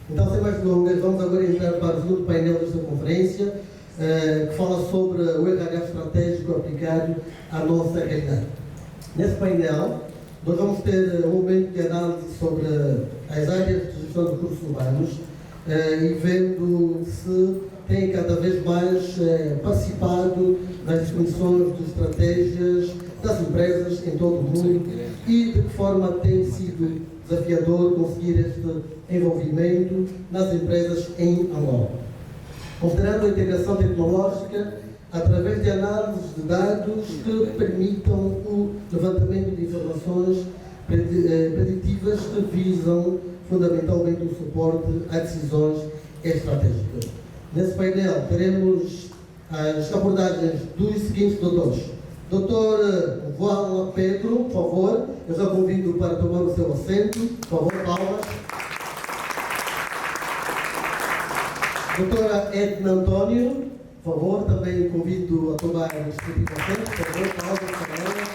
Então, sem mais delongas, vamos agora entrar para o segundo painel desta conferência, que fala sobre o RH estratégico aplicado à nossa realidade. Nesse painel, nós vamos ter um momento de análise sobre as áreas de gestão de recursos humanos e vendo se têm cada vez mais participado nas definições de estratégias das empresas em todo o mundo e de que forma tem sido desafiador conseguir este envolvimento nas empresas em Angola. Considerando a integração tecnológica através de análises de dados que permitam o levantamento de informações preditivas que visam fundamentalmente o suporte a decisões estratégicas. Nesse painel teremos as abordagens dos seguintes doutores. Doutor Voala Pedro, por favor, eu já convido para tomar o seu assento. Por favor, palmas. Doutora Edna António, por favor, também convido a tomar o respectivo assento. Por favor, palmas para ela.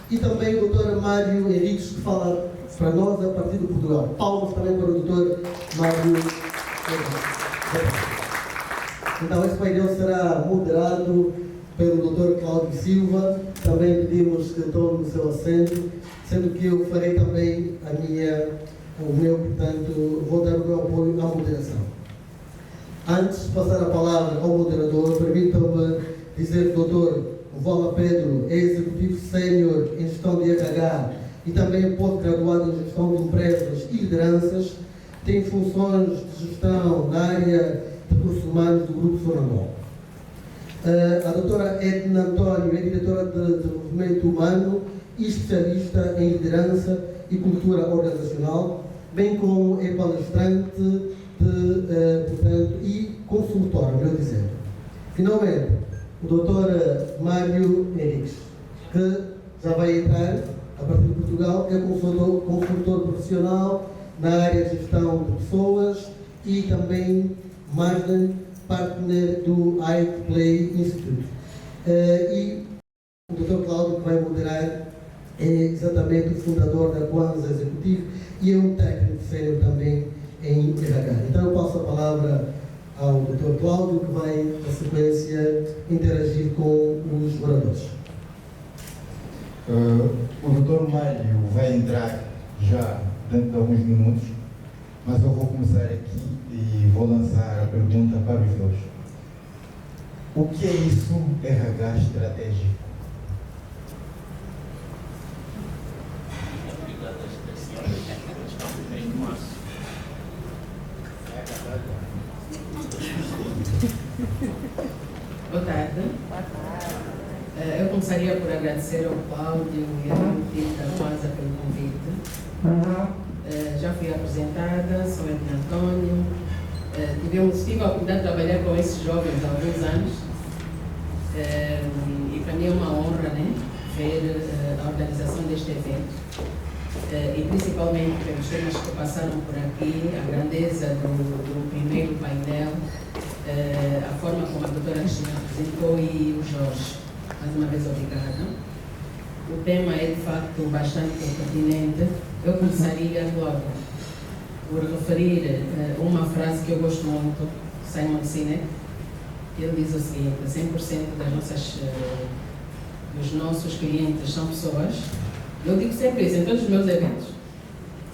E também o doutor Mário Henriques, que fala para nós a partir de Portugal. Palmas também para o doutor Mário Henriques. Então, esse painel será moderado pelo Dr. Cláudio Silva. Também pedimos que tome o seu assento, sendo que eu farei também portanto, vou dar o meu apoio à moderação. Antes de passar a palavra ao moderador, permitam-me dizer que o Dr. Voala Pedro é executivo sénior em gestão de RH e também pós-graduado em gestão de empresas e lideranças. Tem funções de gestão na área de recursos humanos do Grupo Sonangol. A doutora Edna António é diretora de desenvolvimento humano e especialista em liderança e cultura organizacional, bem como é palestrante portanto, e consultora, melhor dizendo. Finalmente, o doutor Mário Henriques, que já vai entrar a partir de Portugal, é consultor profissional na área de gestão de pessoas e também Marden Partner do iPlay Institute. E o Dr. Cláudio, que vai moderar, é exatamente o fundador da Kwanza Executivo e é um técnico sénior também em RH. Então eu passo a palavra ao Dr. Cláudio, que vai, na sequência, interagir com os oradores. O Dr. Mário vai entrar já dentro de alguns minutos, mas eu vou começar aqui e vou lançar a pergunta para os dois. O que é isso RH estratégico? Boa tarde. Eu começaria por agradecer ao Cláudio e ao time da Kwanza pelo convite. Já fui apresentada, sou Edna António. Tive a oportunidade de trabalhar com esses jovens há alguns anos e para mim é uma honra, né, ver a organização deste evento e principalmente pelos temas que passaram por aqui, a grandeza do primeiro painel, a forma como a doutora Cristina apresentou e o Jorge. Mais uma vez, obrigada. O tema é de facto bastante pertinente. Eu começaria logo por referir uma frase que eu gosto muito, Simon Sinek, que ele diz o seguinte: 100% dos nossos clientes são pessoas. Eu digo sempre isso em todos os meus eventos.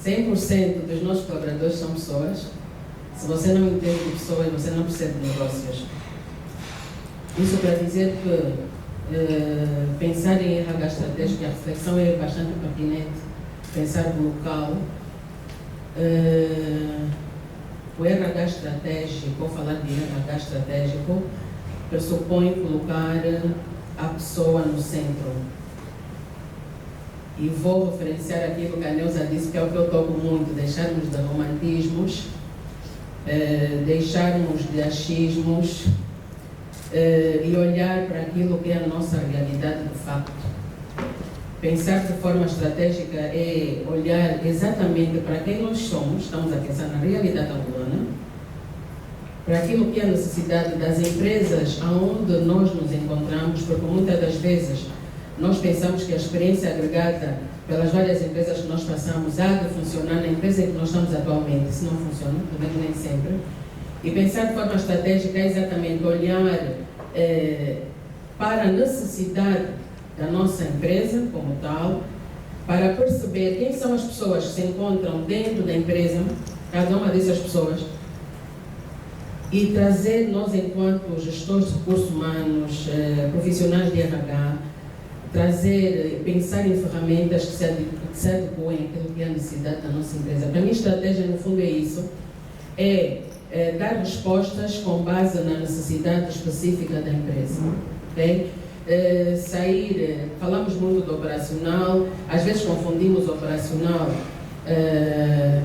100% dos nossos colaboradores são pessoas. Se você não entende de pessoas, você não percebe de negócios. Isso para dizer que pensar em RH estratégico, a reflexão é bastante pertinente. Pensar no local. O RH estratégico, ou falar de RH estratégico, pressupõe colocar a pessoa no centro. E vou referenciar aquilo que a Neuza disse, que é o que eu toco muito: deixarmos de romantismos, deixarmos de achismos e olhar para aquilo que é a nossa realidade de facto. Pensar de forma estratégica é olhar exatamente para quem nós somos, estamos a pensar na realidade angolana, para aquilo que é a necessidade das empresas aonde nós nos encontramos, porque muitas das vezes nós pensamos que a experiência agregada pelas várias empresas que nós passamos há de funcionar na empresa em que nós estamos atualmente. Se não funciona, também nem sempre. E pensar de forma estratégica é exatamente olhar para a necessidade da nossa empresa como tal, para perceber quem são as pessoas que se encontram dentro da empresa, cada uma dessas pessoas, e trazer nós, enquanto gestores de recursos humanos, profissionais de RH, pensar em ferramentas que se adequem àquilo que é a necessidade da nossa empresa. Para mim, a estratégia, no fundo, é isso, dar respostas com base na necessidade específica da empresa. Okay? Falamos muito do operacional, às vezes confundimos operacional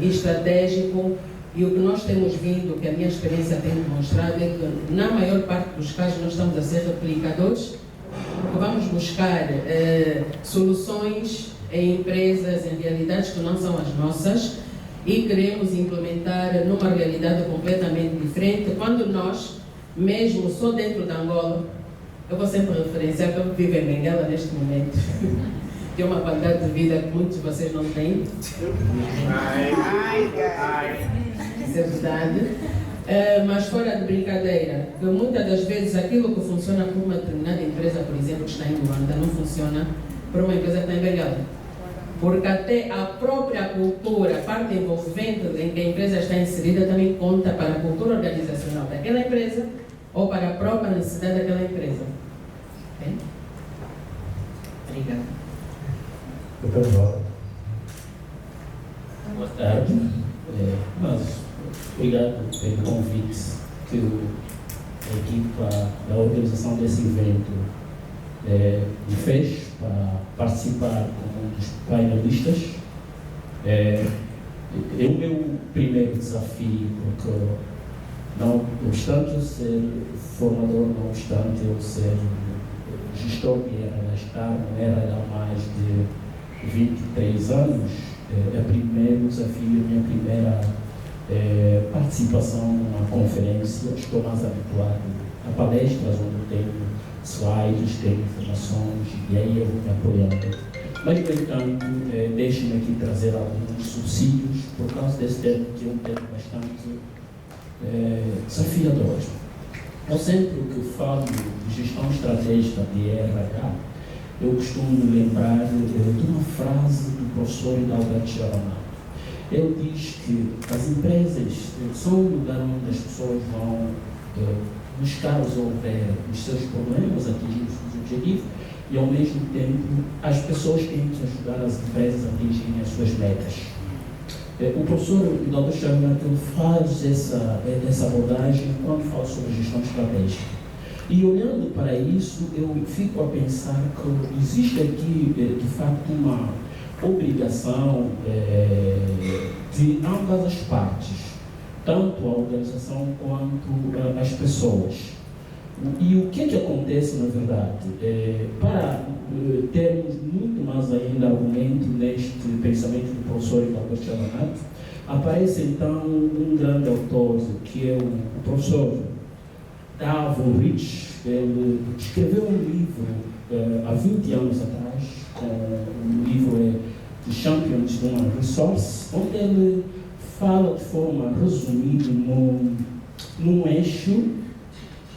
e estratégico, e o que nós temos vindo, que a minha experiência tem demonstrado, é que na maior parte dos casos nós estamos a ser replicadores, porque vamos buscar soluções em empresas, em realidades que não são as nossas, e queremos implementar numa realidade completamente diferente, quando nós, mesmo só dentro da Angola, eu vou sempre referenciar que eu vivo em Benguela neste momento, tem uma qualidade de vida que muitos de vocês não têm. Isso é verdade. Mas fora de brincadeira, que muitas das vezes aquilo que funciona para uma determinada empresa, por exemplo, que está em Luanda, não funciona para uma empresa que está em Benguela. Porque até a própria cultura, a parte envolvente em que a empresa está inserida, também conta para a cultura organizacional daquela empresa ou para a própria necessidade daquela empresa. Okay? Obrigada. Boa tarde. Obrigado pelo convite que a equipa da organização desse evento me fez para participar como um dos painelistas. É o meu primeiro desafio, porque não obstante eu ser formador, não obstante eu ser gestor de RH, não era há mais de 23 anos, é o primeiro desafio, a minha primeira participação numa conferência. Estou mais habituado a palestras onde tenho slides, tenho informações e aí eu vou me apoiando. Mas, no entanto, deixe-me aqui trazer alguns subsídios por causa desse tema, que é um tema bastante desafiador. Eu sempre que falo de gestão estratégica de RH, eu costumo lembrar de uma frase do professor Hidalgo Charamado. Ele diz que as empresas são um lugar onde as pessoas vão buscar resolver os seus problemas, atingir os seus objetivos, e ao mesmo tempo as pessoas têm que ajudar as empresas a atingirem as suas metas. O professor Hidalgo Charamado faz essa abordagem quando fala sobre gestão estratégica. E olhando para isso, eu fico a pensar que existe aqui, de facto, uma obrigação de ambas as partes, tanto a organização quanto as pessoas. E o que acontece, na verdade? Para termos muito mais ainda argumento neste pensamento do professor Hidalgo Charamado, aparece então um grande autor, que é o professor Davon Rich. Ele escreveu um livro há 20 anos atrás, o livro é The Champions Human Resource, onde ele fala de forma resumida num eixo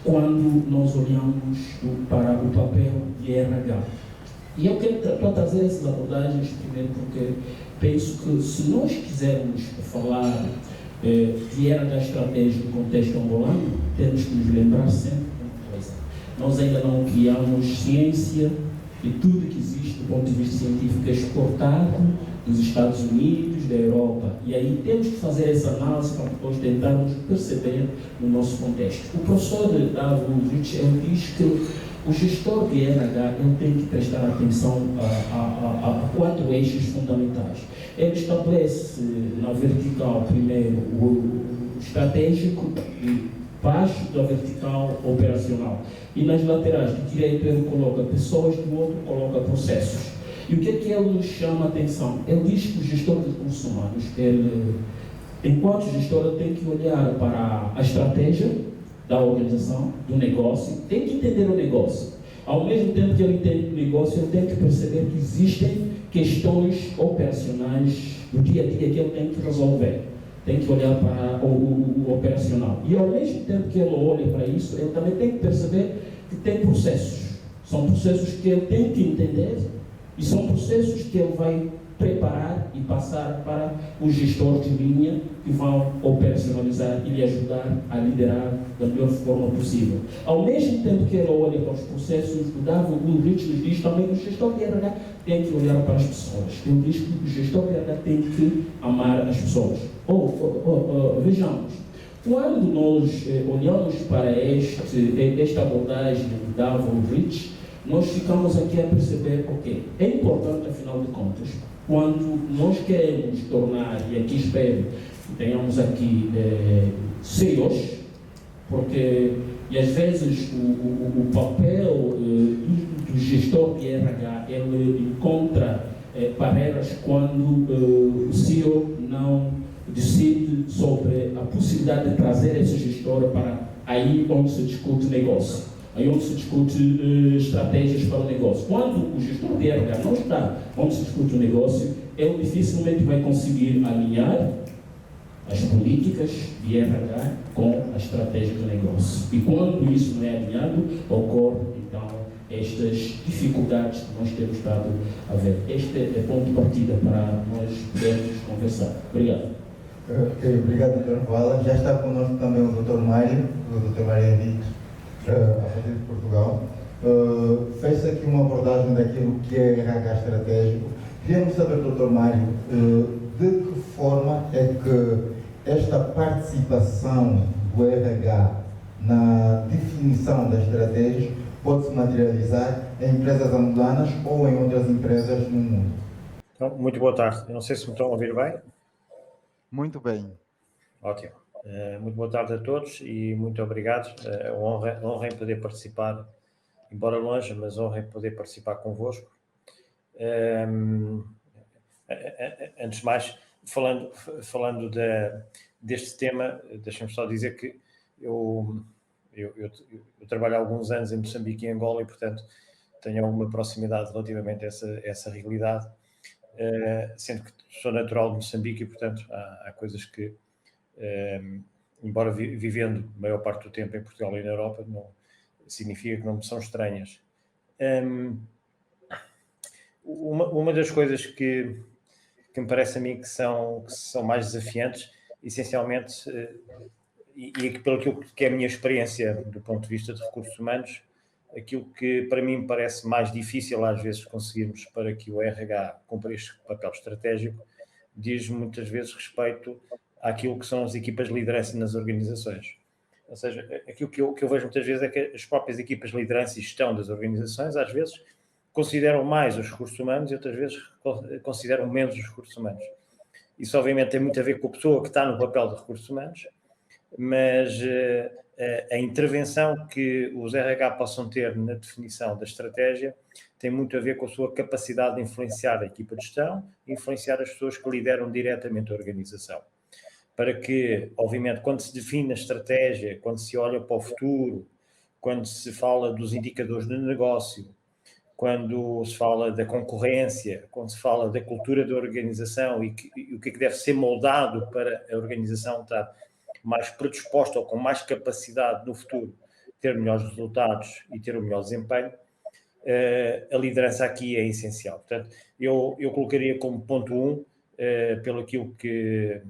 quando nós olhamos para o papel de RH. E eu quero trazer essas abordagens primeiro porque penso que se nós quisermos falar de RH estratégico no contexto angolano, temos que nos lembrar sempre de uma coisa. Nós ainda não criamos ciência e tudo que existe do ponto de vista científico é exportado dos Estados Unidos, da Europa. E aí temos que fazer essa análise para depois tentarmos perceber no nosso contexto. O professor Davon Rich diz que o gestor de RH ele tem que prestar atenção a 4 eixos fundamentais. Ele estabelece na vertical, primeiro, o estratégico, e baixo da vertical operacional. E nas laterais, de direito ele coloca pessoas, do outro coloca processos. E o que é que ele nos chama a atenção? Ele diz que o gestor de recursos humanos, enquanto gestor, ele tem que olhar para a estratégia da organização, do negócio, tem que entender o negócio. Ao mesmo tempo que ele entende o negócio, ele tem que perceber que existem questões operacionais do dia a dia que ele tem que resolver. Tem que olhar para o operacional. E ao mesmo tempo que ele olha para isso, ele também tem que perceber que tem processos. São processos que ele tem que entender e são processos que ele vai preparar e passar para os gestores de linha que vão operacionalizar e lhe ajudar a liderar da melhor forma possível. Ao mesmo tempo que ele olha para os processos, o David Ulrich nos diz também que o gestor de RH tem que olhar para as pessoas. Ele diz que o gestor de RH tem que amar as pessoas. Vejamos, quando nós olhamos para esta abordagem do David Ulrich, nós ficamos aqui a perceber, ok, é importante, afinal de contas, quando nós queremos tornar, e aqui espero que tenhamos aqui CEOs, porque e às vezes o papel do gestor de RH, ele encontra barreiras quando o CEO não decide sobre a possibilidade de trazer esse gestor para aí onde se discute negócio. Aí onde se discute estratégias para o negócio. Quando o gestor de RH não está onde se discute o negócio, ele dificilmente vai conseguir alinhar as políticas de RH com a estratégia do negócio. E quando isso não é alinhado, ocorre então estas dificuldades que nós temos estado a ver. Este é ponto de partida para nós podermos conversar. Obrigado. Ok, obrigado, Dr. Vala. Já está conosco também o Dr. Mário, o Dr. Mário Henrique, a partir de Portugal. Fez aqui uma abordagem daquilo que é RH estratégico. Queríamos saber, Dr. Mário, de que forma é que esta participação do RH na definição da estratégia pode se materializar em empresas angolanas ou em outras empresas no mundo? Então, muito boa tarde. Eu não sei se me estão a ouvir bem. Muito bem. Ótimo. Muito boa tarde a todos e muito obrigado. Honra em poder participar, embora longe, mas honra em poder participar convosco. Antes de mais, falando deste tema, deixem-me só dizer que eu trabalho há alguns anos em Moçambique e Angola e, portanto, tenho alguma proximidade relativamente a essa realidade, sendo que sou natural de Moçambique e, portanto, há coisas que, embora vivendo a maior parte do tempo em Portugal e na Europa, não significa que não me são estranhas. Uma das coisas que me parece a mim que são mais desafiantes, essencialmente, e pelo que é a minha experiência do ponto de vista de recursos humanos, aquilo que para mim me parece mais difícil às vezes conseguirmos para que o RH cumpra este papel estratégico, diz muitas vezes respeito àquilo que são as equipas de liderança nas organizações. Ou seja, aquilo que eu vejo muitas vezes é que as próprias equipas de liderança e gestão das organizações, às vezes, consideram mais os recursos humanos e outras vezes consideram menos os recursos humanos. Isso, obviamente, tem muito a ver com a pessoa que está no papel de recursos humanos, mas a intervenção que os RH possam ter na definição da estratégia tem muito a ver com a sua capacidade de influenciar a equipa de gestão e influenciar as pessoas que lideram diretamente a organização. Para que, obviamente, quando se define a estratégia, quando se olha para o futuro, quando se fala dos indicadores de negócio, quando se fala da concorrência, quando se fala da cultura da organização e o que é que deve ser moldado para a organização estar mais predisposta ou com mais capacidade no futuro ter melhores resultados e ter um melhor desempenho, a liderança aqui é essencial. Portanto, eu colocaria como ponto 1, pelo aquilo que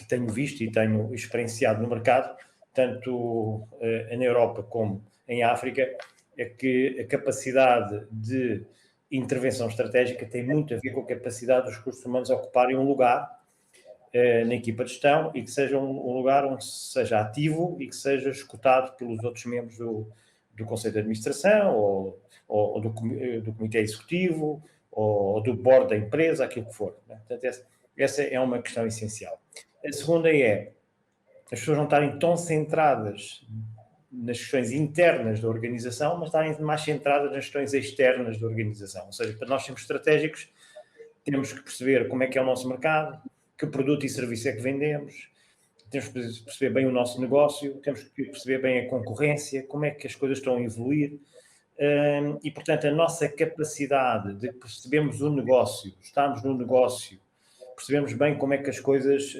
tenho visto e tenho experienciado no mercado, tanto na Europa como em África, é que a capacidade de intervenção estratégica tem muito a ver com a capacidade dos recursos humanos ocuparem um lugar na equipa de gestão e que seja um lugar onde seja ativo e que seja escutado pelos outros membros do Conselho de Administração ou do Comitê Executivo ou do board da empresa, aquilo que for. Né? Portanto, essa é uma questão essencial. A segunda é as pessoas não estarem tão centradas nas questões internas da organização, mas estarem mais centradas nas questões externas da organização. Ou seja, para nós sermos estratégicos, temos que perceber como é que é o nosso mercado, que produto e serviço é que vendemos, temos que perceber bem o nosso negócio, temos que perceber bem a concorrência, como é que as coisas estão a evoluir, e, portanto, a nossa capacidade de percebermos o negócio, estarmos no negócio, percebemos bem como é que as coisas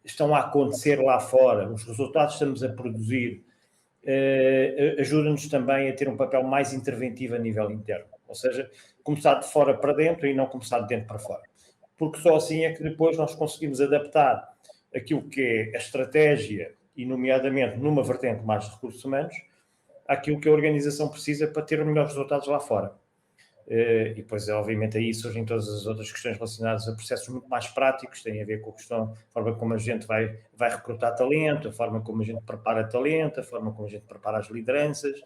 estão a acontecer lá fora, os resultados que estamos a produzir, ajuda-nos também a ter um papel mais interventivo a nível interno. Ou seja, começar de fora para dentro e não começar de dentro para fora. Porque só assim é que depois nós conseguimos adaptar aquilo que é a estratégia, e nomeadamente numa vertente mais de recursos humanos, àquilo que a organização precisa para ter os melhores resultados lá fora. E depois, obviamente, aí surgem todas as outras questões relacionadas a processos muito mais práticos, têm a ver com a questão, a forma como a gente vai recrutar talento, a forma como a gente prepara talento, a forma como a gente prepara as lideranças,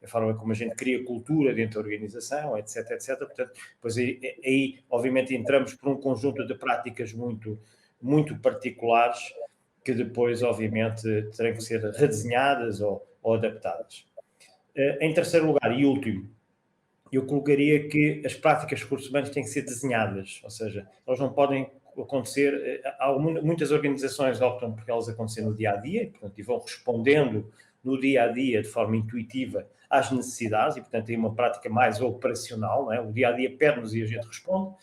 a forma como a gente cria cultura dentro da organização, etc, etc. Portanto, depois aí obviamente, entramos por um conjunto de práticas muito, muito particulares que depois, obviamente, terão que ser redesenhadas ou adaptadas. Em terceiro lugar e último, eu colocaria que as práticas de recursos humanos têm que ser desenhadas, ou seja, elas não podem acontecer, muitas organizações optam por elas acontecer no dia-a-dia, portanto, e vão respondendo no dia-a-dia de forma intuitiva às necessidades, e, portanto, tem uma prática mais operacional, não é? O dia-a-dia pede-nos e a gente responde.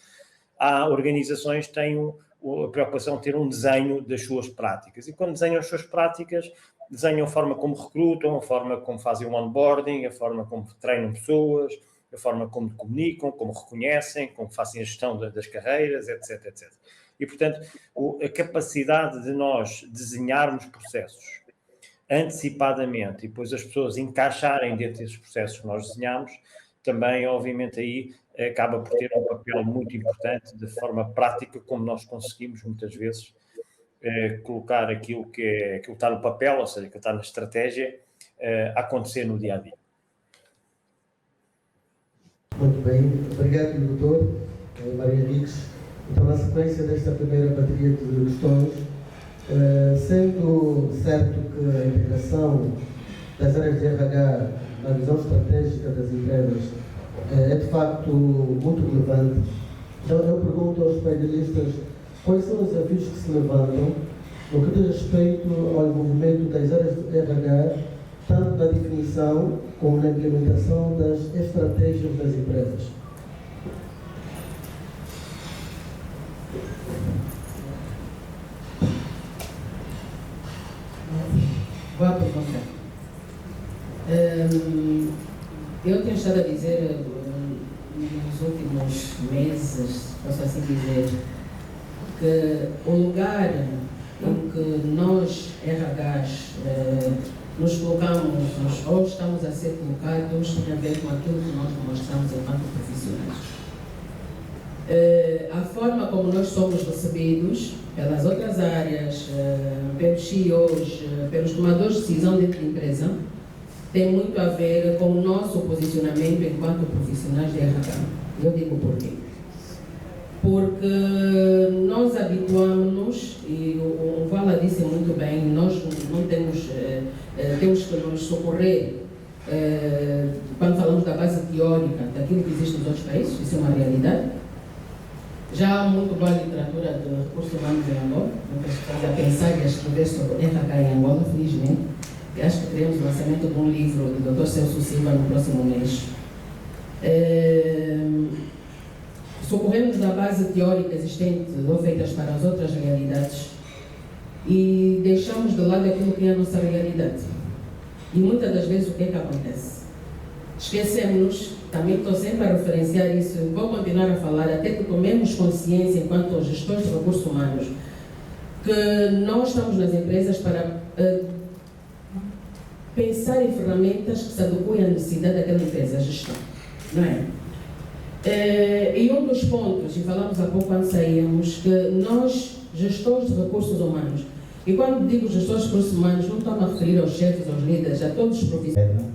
Há organizações que têm a preocupação de ter um desenho das suas práticas, e quando desenham as suas práticas, desenham a forma como recrutam, a forma como fazem o onboarding, a forma como treinam pessoas, a forma como comunicam, como reconhecem, como fazem a gestão das carreiras, etc, etc. E, portanto, a capacidade de nós desenharmos processos antecipadamente e depois as pessoas encaixarem dentro desses processos que nós desenhamos, também, obviamente, aí acaba por ter um papel muito importante de forma prática, como nós conseguimos, muitas vezes, colocar aquilo que está no papel, ou seja, que está na estratégia, a acontecer no dia-a-dia. Muito bem, obrigado, doutor Maria Henriques. Então, na sequência desta primeira bateria de questões, sendo certo que a integração das áreas de RH na visão estratégica das empresas é de facto muito relevante, então eu pergunto aos painelistas quais são os desafios que se levantam no que diz respeito ao envolvimento das áreas de RH, tanto na definição como na implementação das estratégias das empresas. Boa pergunta. Eu tenho estado a dizer nos últimos meses, posso assim dizer, que o lugar em que nós, RHs, nos colocamos, ou estamos a ser colocados, tem a ver com aquilo que nós demonstramos enquanto profissionais. A forma como nós somos recebidos pelas outras áreas, pelos CEOs, pelos tomadores de decisão dentro da empresa, tem muito a ver com o nosso posicionamento enquanto profissionais de RH. Eu digo por quê? Porque nós habituamos, e o Vala disse muito bem, nós não temos, temos que nos socorrer quando falamos da base teórica daquilo que existe nos outros países, isso é uma realidade. Já há muito boa literatura de recursos humanos em Angola, muitas pessoas a pensar e a escrever sobre RH em Angola, felizmente. E acho que teremos o lançamento de um livro do Dr. Celso Silva no próximo mês. Socorremos da base teórica existente ou feitas para as outras realidades e deixamos de lado aquilo que é a nossa realidade. E muitas das vezes o que é que acontece? Esquecemos, também estou sempre a referenciar isso, vou continuar a falar até que tomemos consciência enquanto gestores de recursos humanos que nós estamos nas empresas para pensar em ferramentas que se adequem à necessidade daquela empresa, a gestão, não é? E um dos pontos, e falamos há pouco quando saímos, que nós, gestores de recursos humanos, e quando digo gestores de recursos humanos, não estou a referir aos chefes, aos líderes, a todos os profissionais.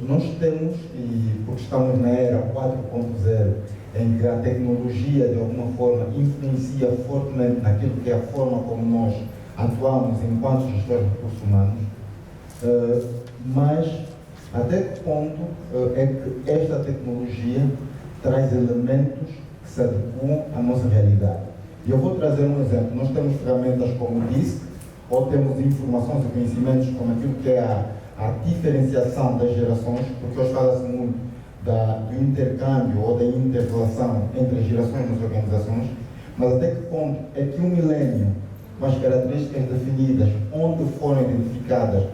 Nós temos, e porque estamos na era 4.0, em que a tecnologia de alguma forma influencia fortemente naquilo que é a forma como nós atuamos enquanto gestores de recursos humanos, mas até que ponto é que esta tecnologia traz elementos que se adequam à nossa realidade. E eu vou trazer um exemplo. Nós temos ferramentas como o DISC, ou temos informações e conhecimentos como aquilo que é a diferenciação das gerações, porque hoje fala-se muito do intercâmbio ou da interrelação entre as gerações nas organizações, mas até que ponto é que o milénio, com as características definidas, onde foram identificadas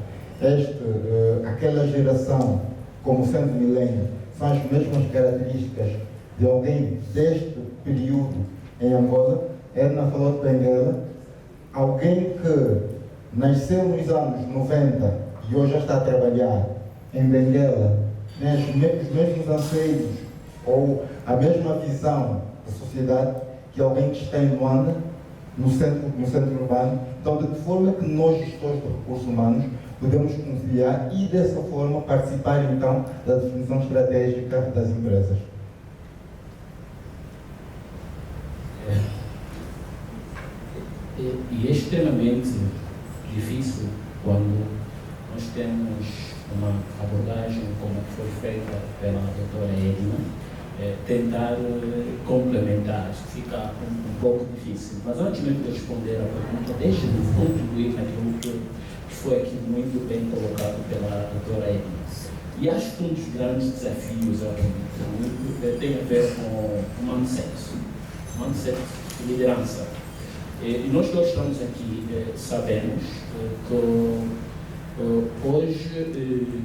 aquela geração como sendo milénio, são as mesmas características de alguém deste período em Angola. Edna falou de Benguela, alguém que nasceu nos anos 90 e hoje já está a trabalhar em Benguela, né, os mesmos anseios ou a mesma visão da sociedade que alguém que está em Luanda, no centro urbano. Então, de que forma que nós, gestores de recursos humanos, podemos conciliar e, dessa forma, participar, então, da definição estratégica das empresas? E é extremamente difícil quando nós temos uma abordagem como a que foi feita pela doutora Edna, tentar complementar, fica um pouco difícil. Mas antes mesmo de responder à pergunta, deixe-me contribuir naquilo que foi aqui muito bem colocado pela doutora Edna. E acho que um dos grandes desafios, eu acredito, tem a ver com o mindset de liderança. E nós todos estamos aqui, sabemos que hoje,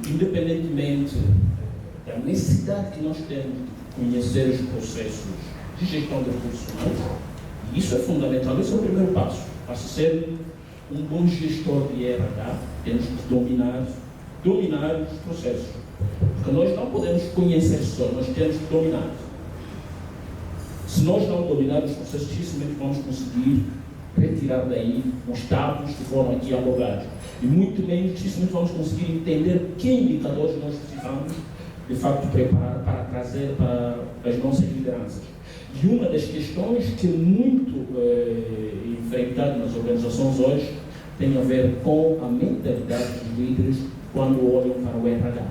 independentemente da necessidade que nós temos de conhecer os processos de gestão de recursos humanos, e isso é fundamental, esse é o primeiro passo. Para ser um bom gestor de RH, temos que dominar os processos. Porque nós não podemos conhecer só, nós temos que dominar. Se nós não dominarmos os processos, dificilmente vamos conseguir retirar daí os dados que foram aqui abordados. E muito menos, dificilmente vamos conseguir entender que indicadores nós precisamos, de facto, preparar para trazer para as nossas lideranças. E uma das questões que é muito enfrentada nas organizações hoje tem a ver com a mentalidade dos líderes quando olham para o RH.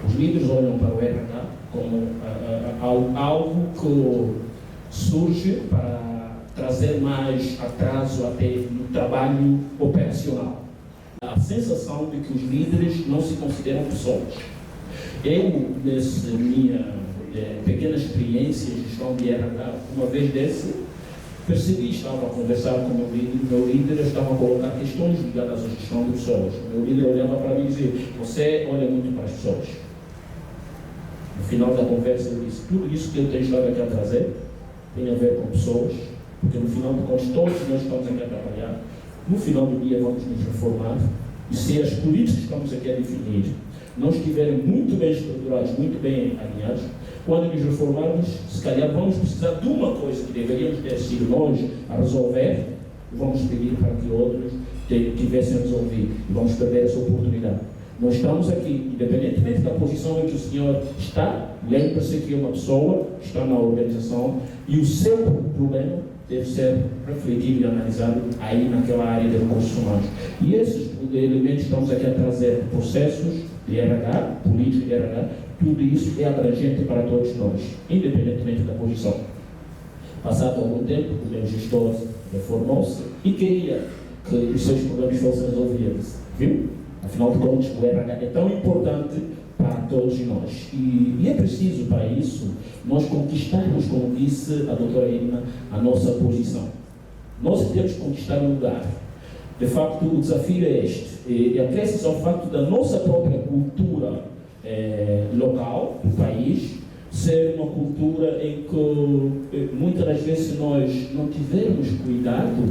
Os líderes olham para o RH como algo que surge para trazer mais atraso até no trabalho operacional. A sensação de que os líderes não se consideram pessoas. Eu, nessa minha pequena experiência de gestão de RH, uma vez percebi, estava a conversar com o meu líder estava a colocar questões ligadas à gestão de pessoas. O meu líder olhava para mim e dizia: você olha muito para as pessoas. No final da conversa eu disse: tudo isso que eu tenho estado aqui a trazer tem a ver com pessoas, porque no final de contas todos nós estamos aqui a trabalhar, no final do dia vamos nos reformar, e se as políticas que estamos aqui a definir não estiverem muito bem estruturadas, muito bem alinhadas, quando nos reformarmos, se calhar vamos precisar de uma coisa que deveríamos ter sido nós a resolver, vamos pedir para que outros tivessem a resolver, e vamos perder essa oportunidade. Nós estamos aqui, independentemente da posição em que o senhor está, lembre-se que é uma pessoa que está na organização e o seu problema deve ser refletido e analisado aí naquela área de recursos humanos. E esses elementos estamos aqui a trazer processos de RH, política de RH, tudo isso é abrangente para todos nós, independentemente da posição. Passado algum tempo, o meu gestor reformou-se e queria que os seus problemas fossem resolvidos, viu? Afinal de contas, o RH é tão importante para todos nós. E é preciso, para isso, nós conquistarmos, como disse a doutora Edna, a nossa posição. Nós temos que conquistar um lugar. De facto, o desafio é este. E acresce-se ao facto da nossa própria cultura local, do país, ser uma cultura em que, muitas das vezes, se nós não tivermos cuidado,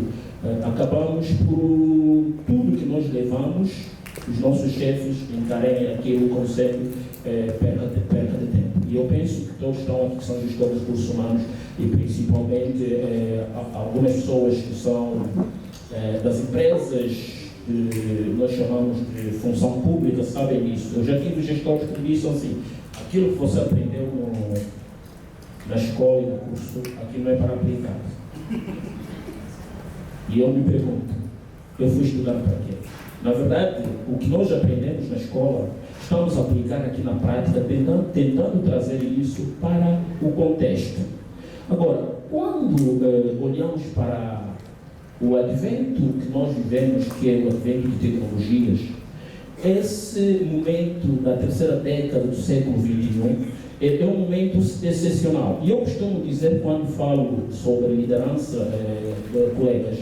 acabamos por tudo que nós levamos, os nossos chefes encarem aquele conceito perca de tempo. E eu penso que todos estão aqui que são gestores de recursos humanos e principalmente algumas pessoas que são das empresas que nós chamamos de função pública sabem disso. Eu já tive gestores que me disseram assim: aquilo que você aprendeu na escola e no curso, aquilo não é para aplicar. E eu me pergunto, eu fui estudar para quê? Na verdade, o que nós aprendemos na escola, estamos a aplicar aqui na prática, tentando trazer isso para o contexto. Agora, quando olhamos para o advento que nós vivemos, que é o advento de tecnologias, esse momento da terceira década do século XXI é um momento excepcional. E eu costumo dizer, quando falo sobre liderança, colegas,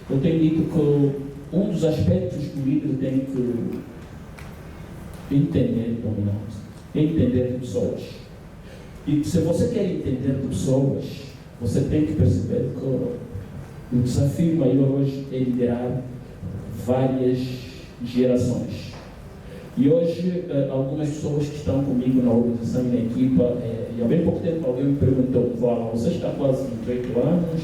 eu tenho dito que um dos aspectos que o líder tem que entender, dominante, é entender de pessoas. E se você quer entender de pessoas, você tem que perceber que o desafio maior hoje é liderar várias gerações. E hoje, algumas pessoas que estão comigo na organização e na equipa, e há bem pouco tempo alguém me perguntou, você está quase 28 anos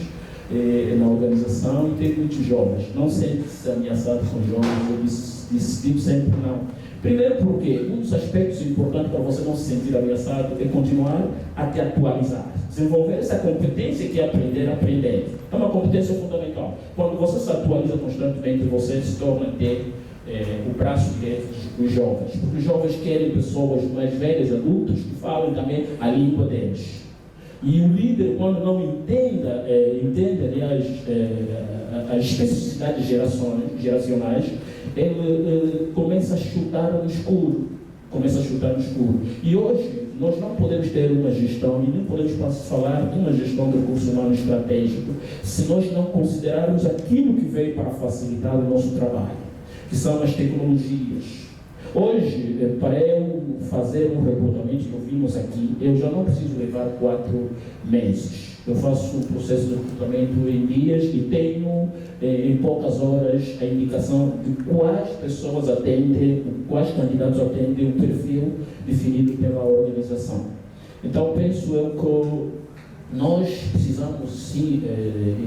na organização e tem muitos jovens, não sente-se ameaçado com jovens? Eu disse sempre não. Primeiro porque um dos aspectos importantes para você não se sentir ameaçado é continuar a te atualizar. Desenvolver essa competência que é aprender. É uma competência fundamental. Quando você se atualiza constantemente, você se torna ter o braço direito dos jovens. Porque os jovens querem pessoas mais velhas, adultos, que falem também a língua deles. E o líder, quando não entende, aliás, as especificidades geracionais, ele começa a chutar no escuro. E hoje, nós não podemos ter uma gestão, e nem podemos falar de uma gestão de recursos humanos estratégico, se nós não considerarmos aquilo que veio para facilitar o nosso trabalho, que são as tecnologias. Hoje, para eu fazer um recrutamento que ouvimos aqui, eu já não preciso levar 4 meses. Eu faço o processo de recrutamento em dias e tenho, em poucas horas, a indicação de quais pessoas atendem, quais candidatos atendem o perfil definido pela organização. Então, penso eu que nós precisamos, sim,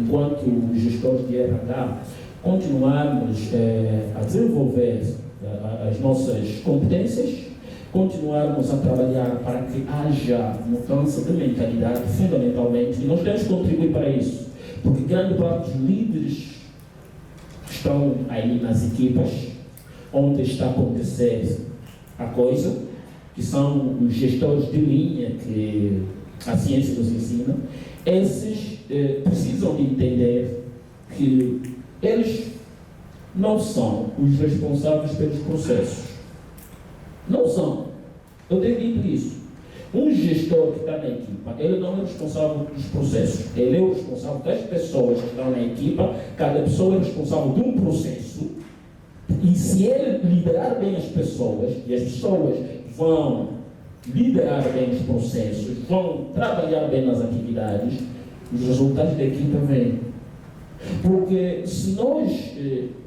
enquanto gestores de RH, continuarmos a desenvolver as nossas competências, continuarmos a trabalhar para que haja mudança de mentalidade, fundamentalmente, e nós temos que contribuir para isso, porque grande parte dos líderes estão aí nas equipas onde está a acontecer a coisa, que são os gestores de linha que a ciência nos ensina. Esses precisam de entender que eles não são os responsáveis pelos processos. Não são. Eu tenho dito isso. Um gestor que está na equipa, ele não é responsável dos processos. Ele é o responsável das pessoas que estão na equipa. Cada pessoa é responsável de um processo. E se ele liderar bem as pessoas, e as pessoas vão liderar bem os processos, vão trabalhar bem nas atividades, os resultados da equipa vêm. Porque se nós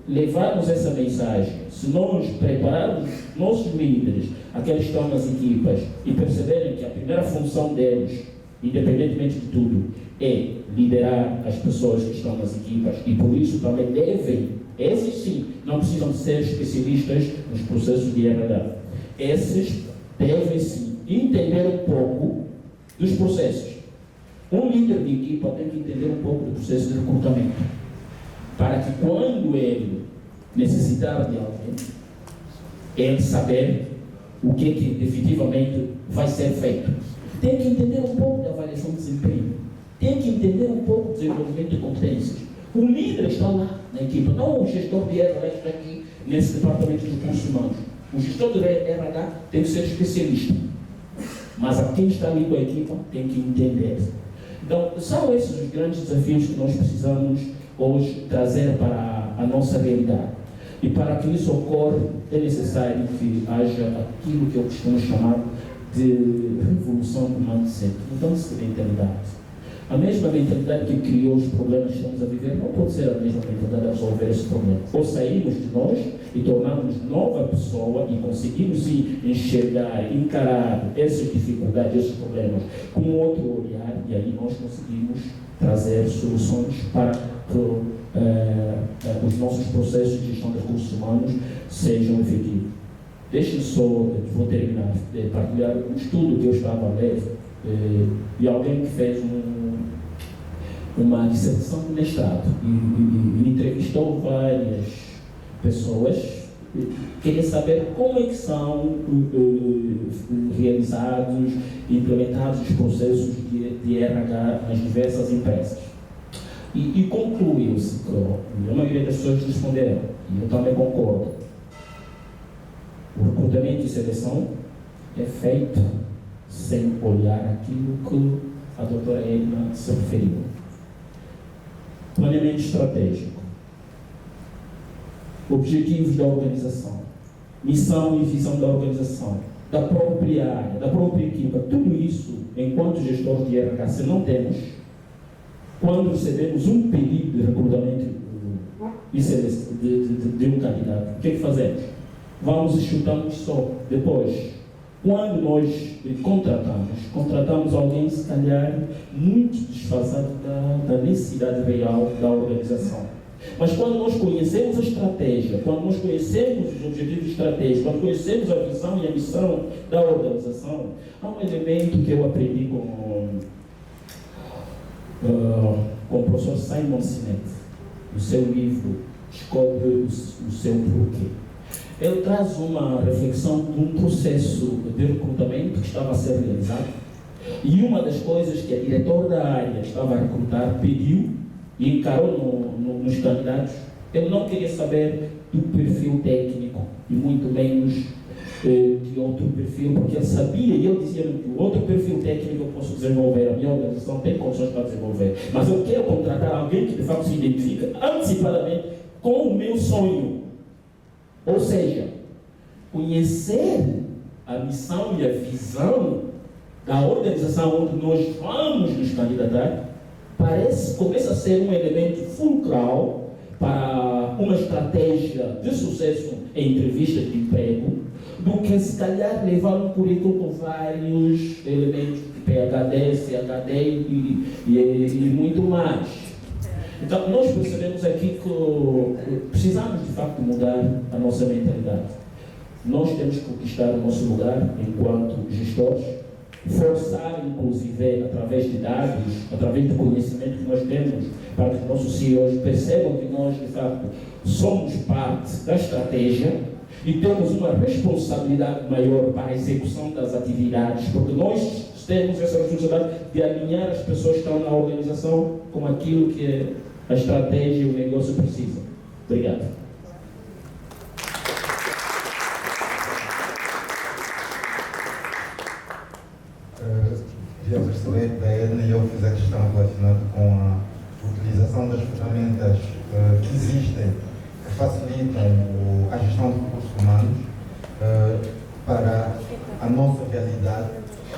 levarmos essa mensagem, se nós prepararmos nossos líderes, aqueles que estão nas equipas, e perceberem que a primeira função deles, independentemente de tudo, é liderar as pessoas que estão nas equipas, e por isso também devem, esses sim, não precisam ser especialistas nos processos de RH, esses devem sim entender um pouco dos processos. Um líder de equipa tem que entender um pouco do processo de recrutamento, para que quando ele necessitar de alguém, ele saber o que efetivamente vai ser feito. Tem que entender um pouco da avaliação de desempenho, tem que entender um pouco do desenvolvimento de competências. O líder está lá na equipa, não o gestor de RH está aqui nesse departamento de recursos humanos. O gestor de RH tem que ser especialista, mas quem está ali com a equipa tem que entender. Então, são esses os grandes desafios que nós precisamos hoje trazer para a nossa realidade. E para que isso ocorra, é necessário que haja aquilo que eu costumo chamar de revolução do mindset, mudança de mentalidade. A mesma mentalidade que criou os problemas que estamos a viver não pode ser a mesma mentalidade a resolver esse problema. Ou sairmos de nós e tornarmos nova pessoa e conseguirmos enxergar, encarar essas dificuldades, esses problemas com outro olhar, e aí nós conseguimos trazer soluções para que os nossos processos de gestão de recursos humanos sejam efetivos. Deixe-me só, vou terminar, partilhar um estudo que eu estava a ler de alguém que fez uma dissertação de mestrado e entrevistou várias pessoas. Queria saber como é que são realizados e implementados os processos de RH nas diversas empresas. E concluiu-se que a maioria das pessoas responderam, e eu também concordo. O recrutamento e seleção é feito sem olhar aquilo que a doutora Edna se referiu. Planeamento estratégico, objetivos da organização, missão e visão da organização, da própria área, da própria equipa, tudo isso, enquanto gestores de RH, se não temos, quando recebemos um pedido de recrutamento de um candidato, o que é que fazemos? Vamos e chutamos só. Depois, quando nós contratamos alguém, se calhar, muito desfasado da necessidade real da organização. Mas quando nós conhecemos a estratégia, quando nós conhecemos os objetivos estratégicos, quando conhecemos a visão e a missão da organização, há um elemento que eu aprendi com o professor Simon Sinek, no seu livro Descobre o Seu Porquê. Ele traz uma reflexão de um processo de recrutamento que estava a ser realizado, e uma das coisas que a diretora da área que estava a recrutar pediu e encarou nos candidatos, ele não queria saber do perfil técnico e muito menos de outro perfil, porque ele sabia e ele dizia que o outro perfil técnico eu posso desenvolver, a minha organização tem condições para desenvolver, mas eu quero contratar alguém que de facto se identifica antecipadamente com o meu sonho. Ou seja, conhecer a missão e a visão da organização onde nós vamos nos candidatar começa a ser um elemento fulcral para uma estratégia de sucesso em entrevistas de emprego, do que se calhar levar um currículo com vários elementos de PhD, ChD e muito mais. Então, nós percebemos aqui que precisamos de facto mudar a nossa mentalidade. Nós temos que conquistar o nosso lugar enquanto gestores, forçar, inclusive, através de dados, através do conhecimento que nós temos, para que os nossos CEOs percebam que nós, de facto, somos parte da estratégia e temos uma responsabilidade maior para a execução das atividades, porque nós temos essa responsabilidade de alinhar as pessoas que estão na organização com aquilo que a estratégia e o negócio precisam. Obrigado. Já perceber da Edna e eu fiz a questão relacionada com a utilização das ferramentas que existem, que facilitam a gestão de recursos humanos para a nossa realidade,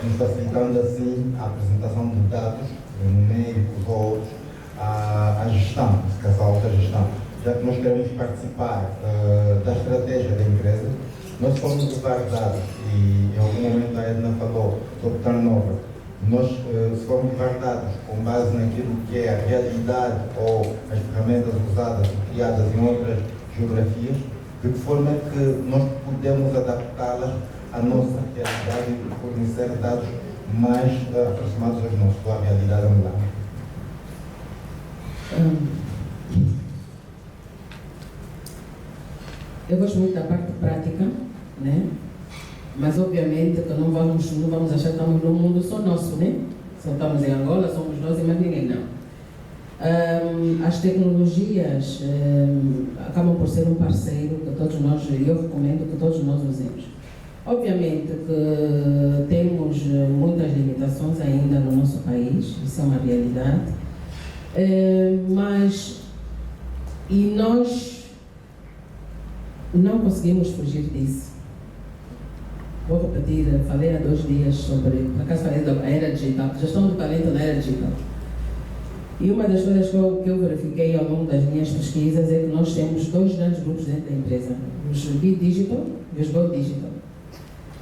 nos facilitando assim a apresentação de dados numéricos ou outros, a gestão, essa autogestão. Já que nós queremos participar da estratégia da empresa, nós formos usar dados, e em algum momento a Edna falou sobre turnover, nós se formos usar dados com base naquilo que é a realidade ou as ferramentas usadas e criadas em outras geografias, de que forma que nós podemos adaptá-las à nossa realidade e fornecer dados mais aproximados aos nossos, à realidade angolana. Eu gosto muito da parte prática, né? Mas obviamente que não vamos achar que estamos num mundo só nosso, né? Só estamos em Angola, somos nós e mais ninguém, não. As tecnologias acabam por ser um parceiro que todos nós, e eu recomendo que todos nós usemos. Obviamente que temos muitas limitações ainda no nosso país, isso é uma realidade, mas nós não conseguimos fugir disso. Vou repetir, falei há 2 dias sobre, por acaso falei da era digital, gestão do talento na era digital. E uma das coisas que eu verifiquei ao longo das minhas pesquisas é que nós temos 2 grandes grupos dentro da empresa, os B-Digital e os Go-Digital.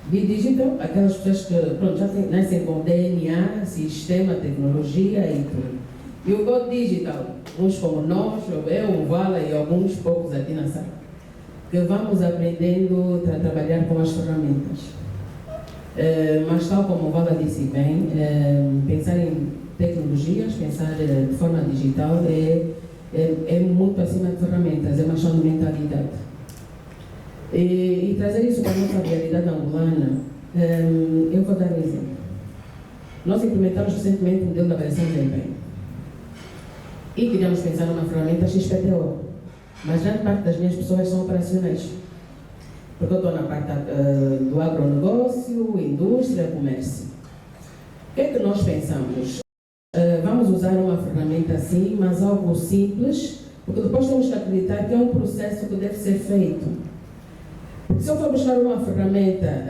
B-Digital, aquelas pessoas que já nascem com DNA, sistema, tecnologia e tudo. E o Go-Digital, uns como nós, eu, o Vala e alguns poucos aqui na sala, que vamos aprendendo a trabalhar com as ferramentas. Mas tal como o Vala disse bem, pensar em tecnologias, pensar de forma digital é muito acima de ferramentas, é uma questão de mentalidade. E trazer isso para a nossa realidade angolana, eu vou dar um exemplo. Nós implementamos recentemente o modelo de avaliação de desempenho. E queríamos pensar numa ferramenta XPTO, mas grande parte das minhas pessoas são operacionais. Porque eu estou na parte do agronegócio, indústria, comércio. O que é que nós pensamos? Vamos usar uma ferramenta assim, mas algo simples, porque depois temos que acreditar que é um processo que deve ser feito. Porque se eu for buscar uma ferramenta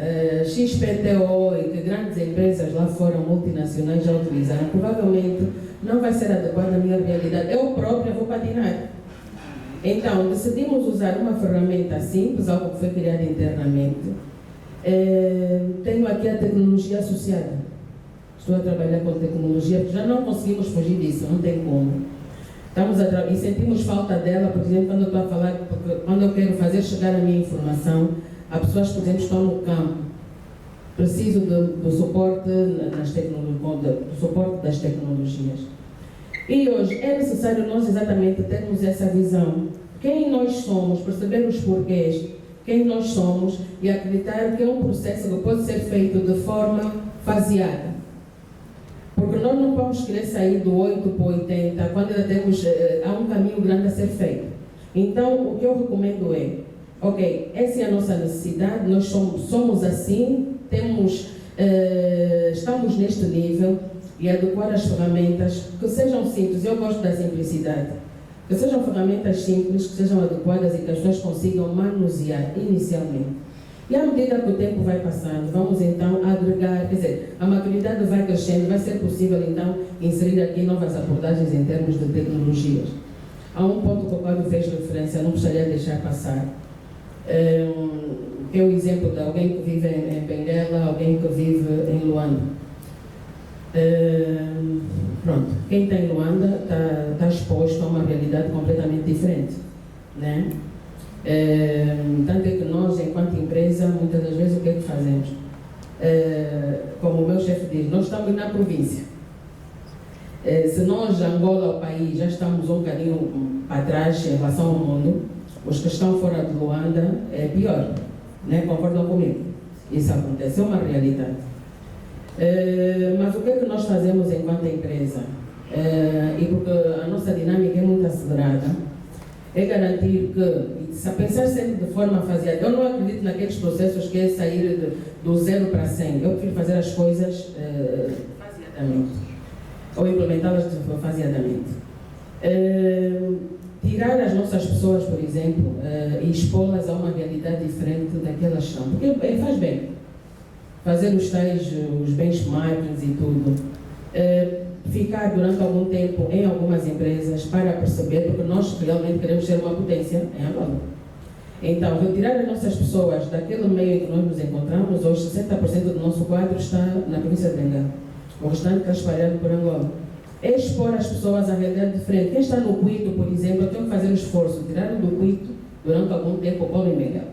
XPTO e que grandes empresas lá fora, multinacionais, já utilizaram, provavelmente não vai ser adequada à minha realidade. Eu própria vou patinar. Então, decidimos usar uma ferramenta simples, algo que foi criado internamente. Tenho aqui a tecnologia associada. Estou a trabalhar com tecnologia, porque já não conseguimos fugir disso, não tem como. E sentimos falta dela, por exemplo, quando eu estou a falar, quando eu quero fazer chegar a minha informação a pessoas, por exemplo, que estão no campo. Preciso do suporte do suporte das tecnologias. E hoje é necessário nós exatamente termos essa visão. Quem nós somos, perceber os porquês, quem nós somos e acreditar que é um processo que pode ser feito de forma faseada. Porque nós não vamos querer sair do 8 para o 80 quando ainda temos, há um caminho grande a ser feito. Então, o que eu recomendo é, ok, essa é a nossa necessidade, nós somos assim, estamos neste nível, e adequar as ferramentas que sejam simples. Eu gosto da simplicidade. Que sejam ferramentas simples, que sejam adequadas e que as pessoas consigam manusear inicialmente. E à medida que o tempo vai passando, vamos então agregar, quer dizer, a maturidade vai crescendo, vai ser possível então inserir aqui novas abordagens em termos de tecnologias. Há um ponto que o Cláudio fez referência, não gostaria de deixar passar. É o exemplo de alguém que vive em Benguela, alguém que vive em Luanda. Pronto, quem está em Luanda está exposto a uma realidade completamente diferente, né? Tanto é que nós, enquanto empresa, muitas das vezes o que é que fazemos? Como o meu chefe diz, nós estamos na província. Se nós, Angola, o país, já estamos um bocadinho para trás em relação ao mundo, os que estão fora de Luanda é pior, né? Concordam comigo? Isso acontece, é uma realidade. Mas o que é que nós fazemos enquanto empresa? E porque a nossa dinâmica é muito acelerada, é garantir que, se a pensar sempre de forma faseada, eu não acredito naqueles processos que é sair do 0 para 100, eu prefiro fazer as coisas faseadamente, ou implementá-las faseadamente. Tirar as nossas pessoas, por exemplo, e expô-las a uma realidade diferente daquelas são, porque faz bem. Fazer os benchmarkings e tudo, ficar durante algum tempo em algumas empresas para perceber, porque nós realmente queremos ser uma potência em Angola. Então, retirar as nossas pessoas daquele meio em que nós nos encontramos, hoje 60% do nosso quadro está na província de Benguela, o restante está espalhado por Angola. É expor as pessoas à realidade diferente. Quem está no Cuito, por exemplo, eu tenho que fazer um esforço, tirar do Cuito durante algum tempo, pôr em Benguela.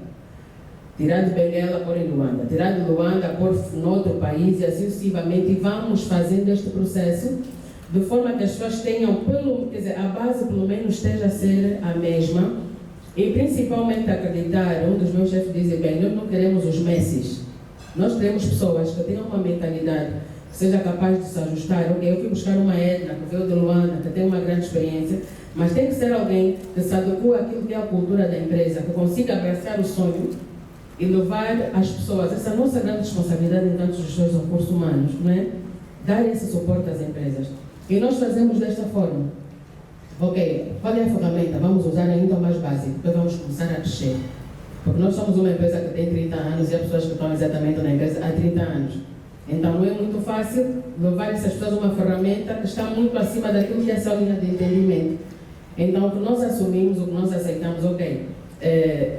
Tirar de Benguela, pôr em Luanda. Tirar de Luanda, pôr noutro país e assim sucessivamente. E vamos fazendo este processo de forma que as pessoas tenham, quer dizer, a base pelo menos esteja a ser a mesma. E principalmente acreditar, um dos meus chefes dizem bem, nós não queremos os messes. Nós queremos pessoas que tenham uma mentalidade que seja capaz de se ajustar. Ok, eu fui buscar uma Edna que veio de Luanda, que tem uma grande experiência, mas tem que ser alguém que se adequa àquilo que é a cultura da empresa, que consiga abraçar o sonho e levar as pessoas, essa é a nossa grande responsabilidade enquanto gestores de recursos humanos, não é? Dar esse suporte às empresas. E nós fazemos desta forma. Ok, qual é a ferramenta? Vamos usar ainda o mais básico, depois vamos começar a crescer. Porque nós somos uma empresa que tem 30 anos e há pessoas que estão exatamente na empresa há 30 anos. Então não é muito fácil levar essas pessoas a uma ferramenta que está muito acima daquilo que é essa linha de entendimento. Então o que nós assumimos, o que nós aceitamos, ok,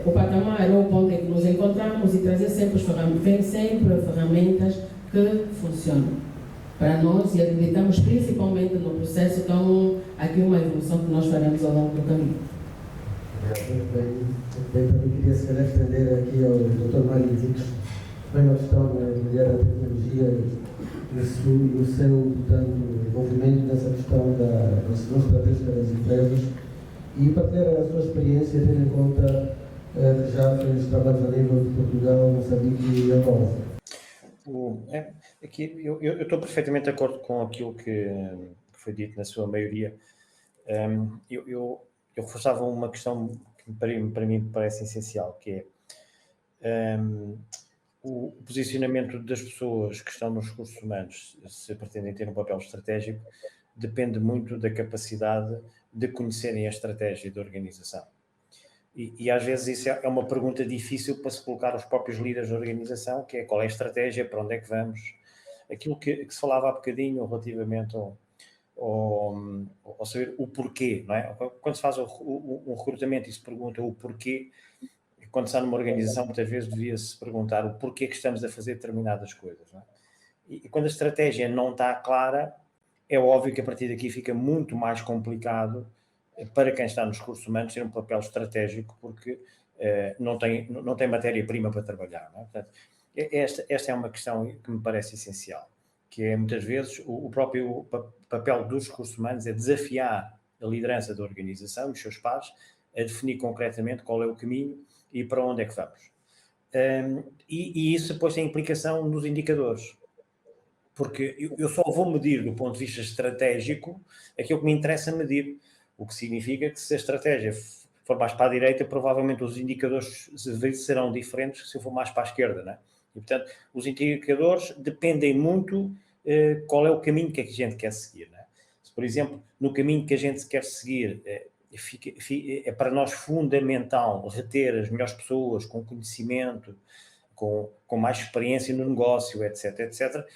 o patamar ou o ponto em que nos encontramos e trazer sempre ferramentas que funcionam para nós e acreditamos principalmente no processo, então aqui uma evolução que nós faremos ao longo do caminho. Muito bem, também queria se calhar estender aqui ao Dr. Mário Henriques, bem a questão da tecnologia e o seu, portanto, envolvimento nessa questão da gestão estratégica das empresas e partilhar a sua experiência, tendo em conta que já fez trabalhos a nível de Portugal, Moçambique e Angola. Aqui, eu estou perfeitamente de acordo com aquilo que foi dito na sua maioria. Eu reforçava uma questão que para mim parece essencial, que é o posicionamento das pessoas que estão nos recursos humanos, se pretendem ter um papel estratégico, depende muito da capacidade de conhecerem a estratégia da organização. E às vezes isso é uma pergunta difícil para se colocar aos próprios líderes da organização, que é qual é a estratégia, para onde é que vamos. Aquilo que se falava há bocadinho relativamente ao saber o porquê, não é? Quando se faz um recrutamento e se pergunta o porquê, quando está numa organização, muitas vezes devia-se perguntar o porquê que estamos a fazer determinadas coisas, não é? E quando a estratégia não está clara, é óbvio que a partir daqui fica muito mais complicado para quem está nos recursos humanos ter um papel estratégico, porque não tem matéria-prima para trabalhar, não é? Portanto, esta é uma questão que me parece essencial, que é muitas vezes o próprio papel dos recursos humanos é desafiar a liderança da organização e os seus pares a definir concretamente qual é o caminho e para onde é que vamos. E isso depois tem implicação nos indicadores, porque eu só vou medir do ponto de vista estratégico aquilo que me interessa medir, o que significa que se a estratégia for mais para a direita, provavelmente os indicadores serão diferentes se eu for mais para a esquerda, não é? E, portanto, os indicadores dependem muito qual é o caminho que a gente quer seguir, não é? Se, por exemplo, no caminho que a gente quer seguir é para nós fundamental reter as melhores pessoas com conhecimento, com mais experiência no negócio, etc., etc.,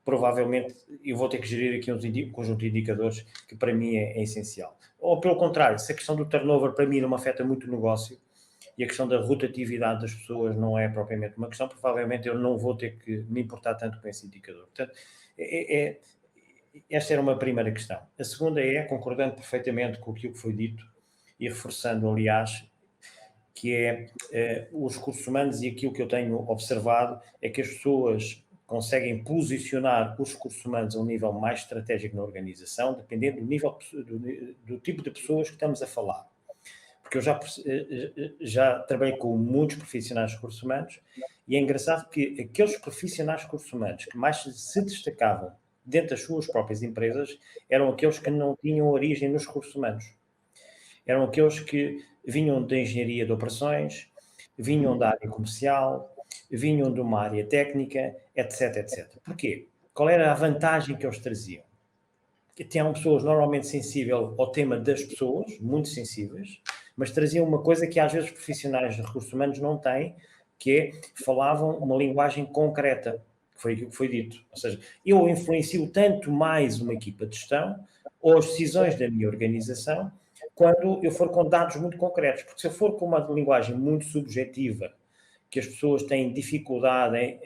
provavelmente eu vou ter que gerir aqui um conjunto de indicadores que para mim é essencial. Ou pelo contrário, se a questão do turnover para mim não me afeta muito o negócio e a questão da rotatividade das pessoas não é propriamente uma questão, provavelmente eu não vou ter que me importar tanto com esse indicador. Portanto, esta era uma primeira questão. A segunda é, concordando perfeitamente com aquilo que foi dito e reforçando, aliás, que é os recursos humanos, e aquilo que eu tenho observado é que as pessoas conseguem posicionar os recursos humanos a um nível mais estratégico na organização, dependendo do nível, do tipo de pessoas que estamos a falar. Porque eu já trabalhei com muitos profissionais de recursos humanos e é engraçado que aqueles profissionais de recursos humanos que mais se destacavam dentro das suas próprias empresas eram aqueles que não tinham origem nos recursos humanos. Eram aqueles que vinham da engenharia de operações, vinham da área comercial, vinham de uma área técnica, etc, etc. Porquê? Qual era a vantagem que eles traziam? Tinham pessoas normalmente sensíveis ao tema das pessoas, muito sensíveis, mas traziam uma coisa que às vezes os profissionais de recursos humanos não têm, que é, falavam uma linguagem concreta, que foi aquilo que foi dito. Ou seja, eu influencio tanto mais uma equipa de gestão ou as decisões da minha organização quando eu for com dados muito concretos. Porque se eu for com uma linguagem muito subjetiva, que as pessoas têm dificuldade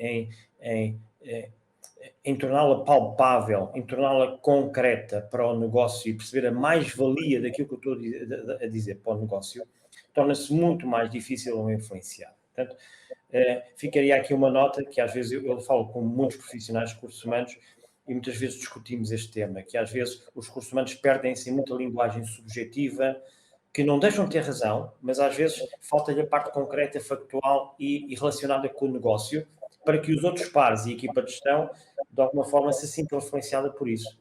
em torná-la palpável, em torná-la concreta para o negócio e perceber a mais-valia daquilo que eu estou a dizer para o negócio, torna-se muito mais difícil de influenciar. Portanto, ficaria aqui uma nota que às vezes eu falo com muitos profissionais de recursos humanos e muitas vezes discutimos este tema, que às vezes os recursos humanos perdem-se em muita linguagem subjetiva, que não deixam de ter razão, mas às vezes falta-lhe a parte concreta, factual e relacionada com o negócio, para que os outros pares e a equipa de gestão, de alguma forma, se sintam influenciada por isso.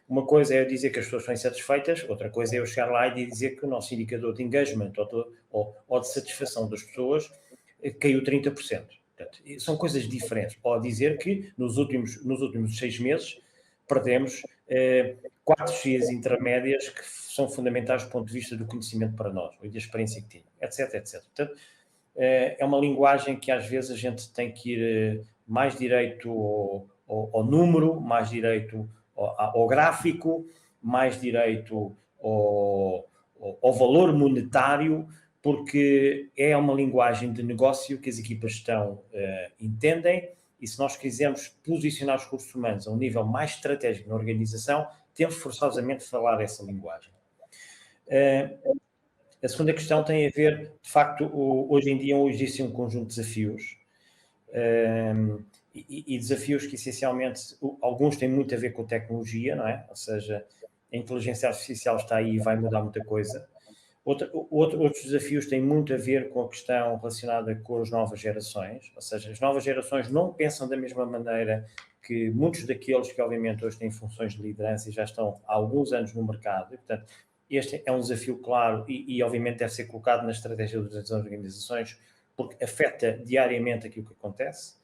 Uma coisa é eu dizer que as pessoas estão insatisfeitas, outra coisa é eu chegar lá e dizer que o nosso indicador de engagement ou de satisfação das pessoas caiu 30%. Portanto, são coisas diferentes. Ou dizer que nos últimos 6 meses perdemos 4 Cs intermédias que são fundamentais do ponto de vista do conhecimento para nós, ou da experiência que tínhamos, etc, etc. Portanto, é uma linguagem que às vezes a gente tem que ir mais direito ao número, mais direito ao gráfico, mais direito ao valor monetário, porque é uma linguagem de negócio que as equipas entendem, e se nós quisermos posicionar os recursos humanos a um nível mais estratégico na organização, temos forçosamente de falar essa linguagem. A segunda questão tem a ver, de facto, hoje em dia existe um conjunto de desafios, e desafios que essencialmente, alguns têm muito a ver com tecnologia, não é? Ou seja, a inteligência artificial está aí e vai mudar muita coisa. Outros desafios têm muito a ver com a questão relacionada com as novas gerações, ou seja, as novas gerações não pensam da mesma maneira que muitos daqueles que obviamente hoje têm funções de liderança e já estão há alguns anos no mercado, e, portanto, este é um desafio claro e obviamente deve ser colocado na estratégia das organizações, porque afeta diariamente aquilo que acontece.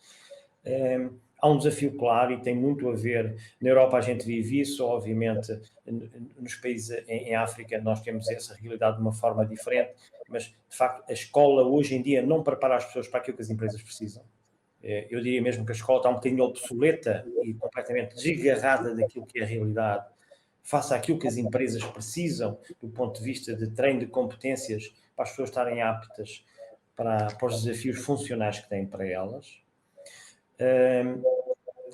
Há um desafio claro e tem muito a ver, na Europa a gente vive isso, obviamente nos países em África nós temos essa realidade de uma forma diferente, mas de facto a escola hoje em dia não prepara as pessoas para aquilo que as empresas precisam. Eu diria mesmo que a escola está um bocadinho obsoleta e completamente desgarrada daquilo que é a realidade, face àquilo que as empresas precisam do ponto de vista de treino de competências para as pessoas estarem aptas para os desafios funcionais que têm para elas.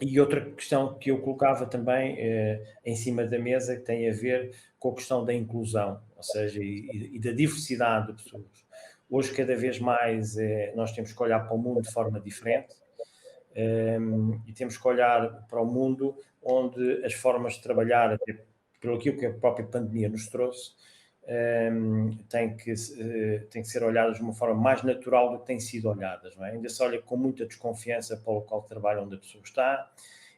E outra questão que eu colocava também em cima da mesa, que tem a ver com a questão da inclusão, ou seja, e da diversidade de pessoas. Hoje, cada vez mais, nós temos que olhar para o mundo de forma diferente e temos que olhar para o mundo onde as formas de trabalhar, até pelo que a própria pandemia nos trouxe, têm que ser olhadas de uma forma mais natural do que têm sido olhadas. Não é? Ainda se olha com muita desconfiança para o local de trabalho onde a pessoa está,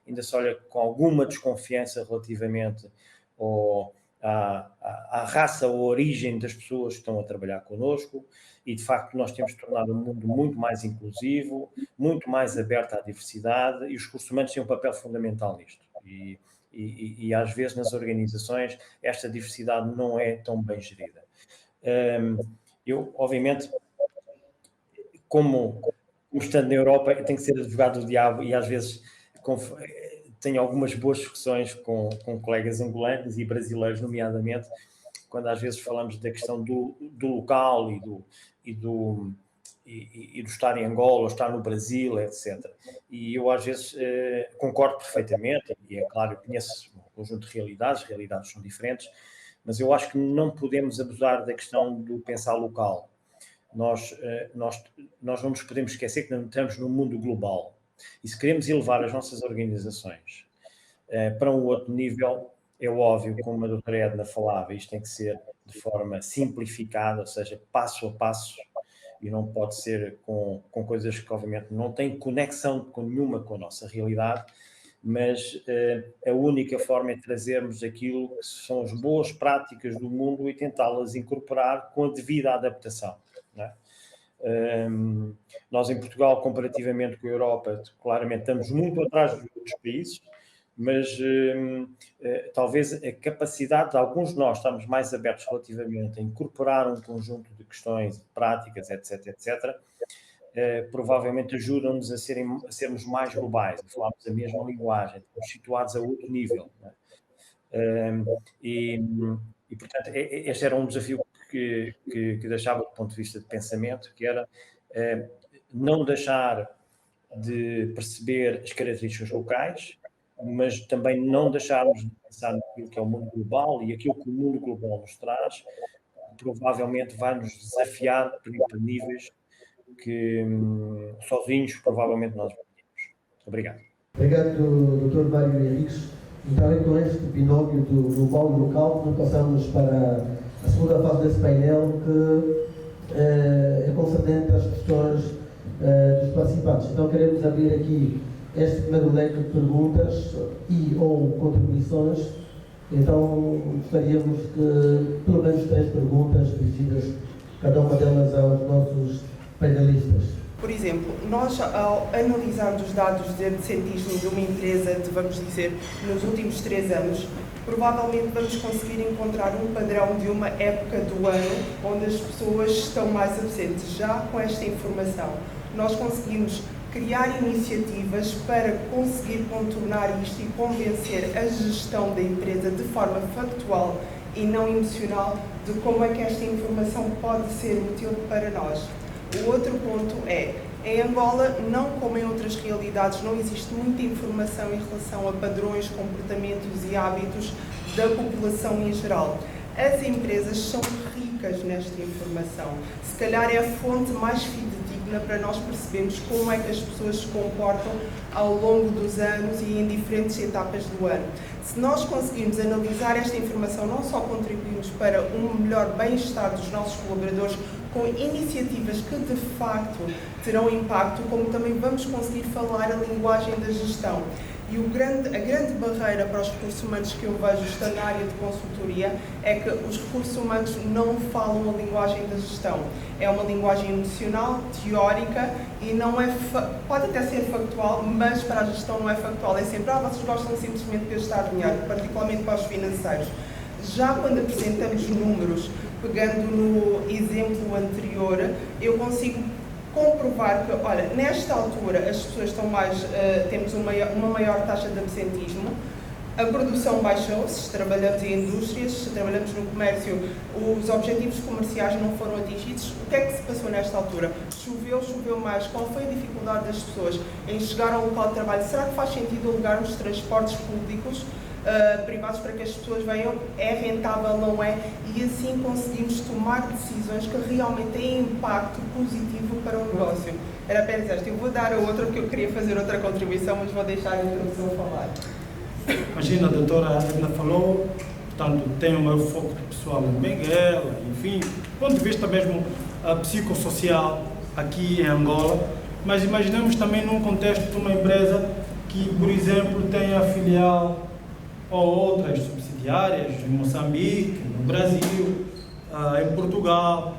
ainda se olha com alguma desconfiança relativamente à raça ou origem das pessoas que estão a trabalhar connosco, e de facto nós temos de tornar o mundo muito mais inclusivo, muito mais aberto à diversidade, e os recursos humanos têm um papel fundamental nisto. E às vezes nas organizações esta diversidade não é tão bem gerida. Eu, obviamente, como estando na Europa, eu tenho que ser advogado do diabo e às vezes tenho algumas boas discussões com colegas angolanos e brasileiros, nomeadamente, quando às vezes falamos da questão do local e do estar em Angola, ou estar no Brasil, etc. E eu às vezes concordo perfeitamente, e é claro, eu conheço um conjunto de realidades são diferentes, mas eu acho que não podemos abusar da questão do pensar local. Nós não nos podemos esquecer que estamos num mundo global. E se queremos elevar as nossas organizações para um outro nível, é óbvio, como a doutora Edna falava, isto tem que ser de forma simplificada, ou seja, passo a passo, e não pode ser com coisas que obviamente não têm conexão nenhuma com a nossa realidade, mas a única forma é trazermos aquilo que são as boas práticas do mundo e tentá-las incorporar com a devida adaptação. Não é? Nós em Portugal, comparativamente com a Europa, claramente estamos muito atrás dos outros países, mas talvez a capacidade de alguns de nós estarmos mais abertos relativamente a incorporar um conjunto de questões, práticas, etc., provavelmente ajudam-nos a sermos mais globais, a falarmos a mesma linguagem, estamos situados a outro nível. Né? E, portanto, este era um desafio que deixava do ponto de vista de pensamento, que era não deixar de perceber as características locais, mas também não deixarmos de pensar naquilo que é o mundo global e aquilo que o mundo global nos traz, provavelmente vai nos desafiar para níveis que sozinhos provavelmente nós podemos. Obrigado. Obrigado, Dr. Mário Henriques. Então, com este binómio do global e local, nós passamos para a segunda fase desse painel, que é concernente às questões dos participantes. Então, queremos abrir aqui este primeiro leque de perguntas ou contribuições. Então, gostaríamos que pelo menos 3 perguntas dirigidas, cada uma delas aos nossos painelistas. Por exemplo, nós ao analisarmos os dados de absentismo de uma empresa, vamos dizer, nos últimos 3 anos, provavelmente vamos conseguir encontrar um padrão de uma época do ano onde as pessoas estão mais absentes. Já com esta informação, nós conseguimos criar iniciativas para conseguir contornar isto e convencer a gestão da empresa de forma factual e não emocional de como é que esta informação pode ser útil para nós. O outro ponto é, em Angola, não como em outras realidades, não existe muita informação em relação a padrões, comportamentos e hábitos da população em geral. As empresas são ricas nesta informação. Se calhar é a fonte mais fidedigna para nós percebermos como é que as pessoas se comportam ao longo dos anos e em diferentes etapas do ano. Se nós conseguirmos analisar esta informação, não só contribuímos para um melhor bem-estar dos nossos colaboradores, com iniciativas que de facto terão impacto, como também vamos conseguir falar a linguagem da gestão. E a grande barreira para os recursos humanos que eu vejo estando na área de consultoria é que os recursos humanos não falam a linguagem da gestão. É uma linguagem emocional, teórica e não é pode até ser factual, mas para a gestão não é factual. É sempre, vocês gostam simplesmente de gastar dinheiro, particularmente para os financeiros. Já quando apresentamos números, pegando no exemplo anterior, eu consigo comprovar que, olha, nesta altura as pessoas estão mais, temos uma maior taxa de absentismo, a produção baixou, se trabalhamos em indústrias, se trabalhamos no comércio, os objetivos comerciais não foram atingidos. O que é que se passou nesta altura? Choveu mais, qual foi a dificuldade das pessoas em chegar ao local de trabalho? Será que faz sentido alugarmos transportes públicos privados para que as pessoas venham? É rentável, não é? E assim conseguimos tomar decisões que realmente têm impacto positivo para o negócio. Era apenas esta. Eu vou dar a outra porque eu queria fazer outra contribuição, mas vou deixar a introdução falar. Imagina, a doutora Edna falou, portanto, tem o meu foco pessoal em Benguela, enfim, do ponto de vista mesmo psicossocial aqui em Angola, mas imaginemos também num contexto de uma empresa que, por exemplo, tem a filial ou outras subsidiárias em Moçambique, no Brasil, em Portugal.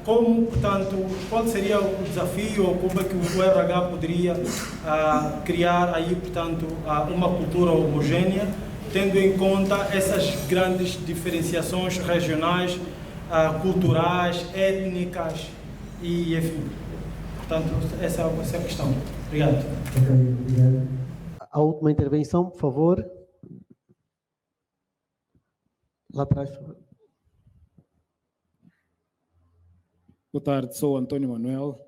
Como, portanto, qual seria o desafio ou como é que o RH poderia criar aí, portanto, uma cultura homogénea, tendo em conta essas grandes diferenciações regionais, culturais, étnicas e, enfim. Portanto, essa é a questão. Obrigado. Obrigado. A última intervenção, por favor. Lá atrás, por favor. Boa tarde, sou António Manuel.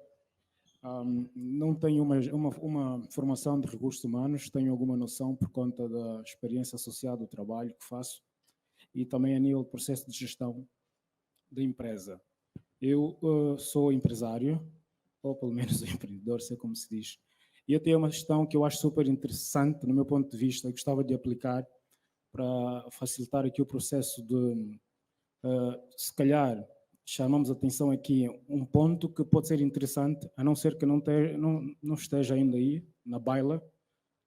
Não tenho uma formação de recursos humanos, tenho alguma noção por conta da experiência associada ao trabalho que faço e também a nível de processo de gestão da empresa. Eu sou empresário, ou pelo menos empreendedor, sei como se diz, e eu tenho uma gestão que eu acho super interessante, no meu ponto de vista, e gostava de aplicar para facilitar aqui o processo de, se calhar, chamamos a atenção aqui um ponto que pode ser interessante, a não ser que não esteja ainda aí na baila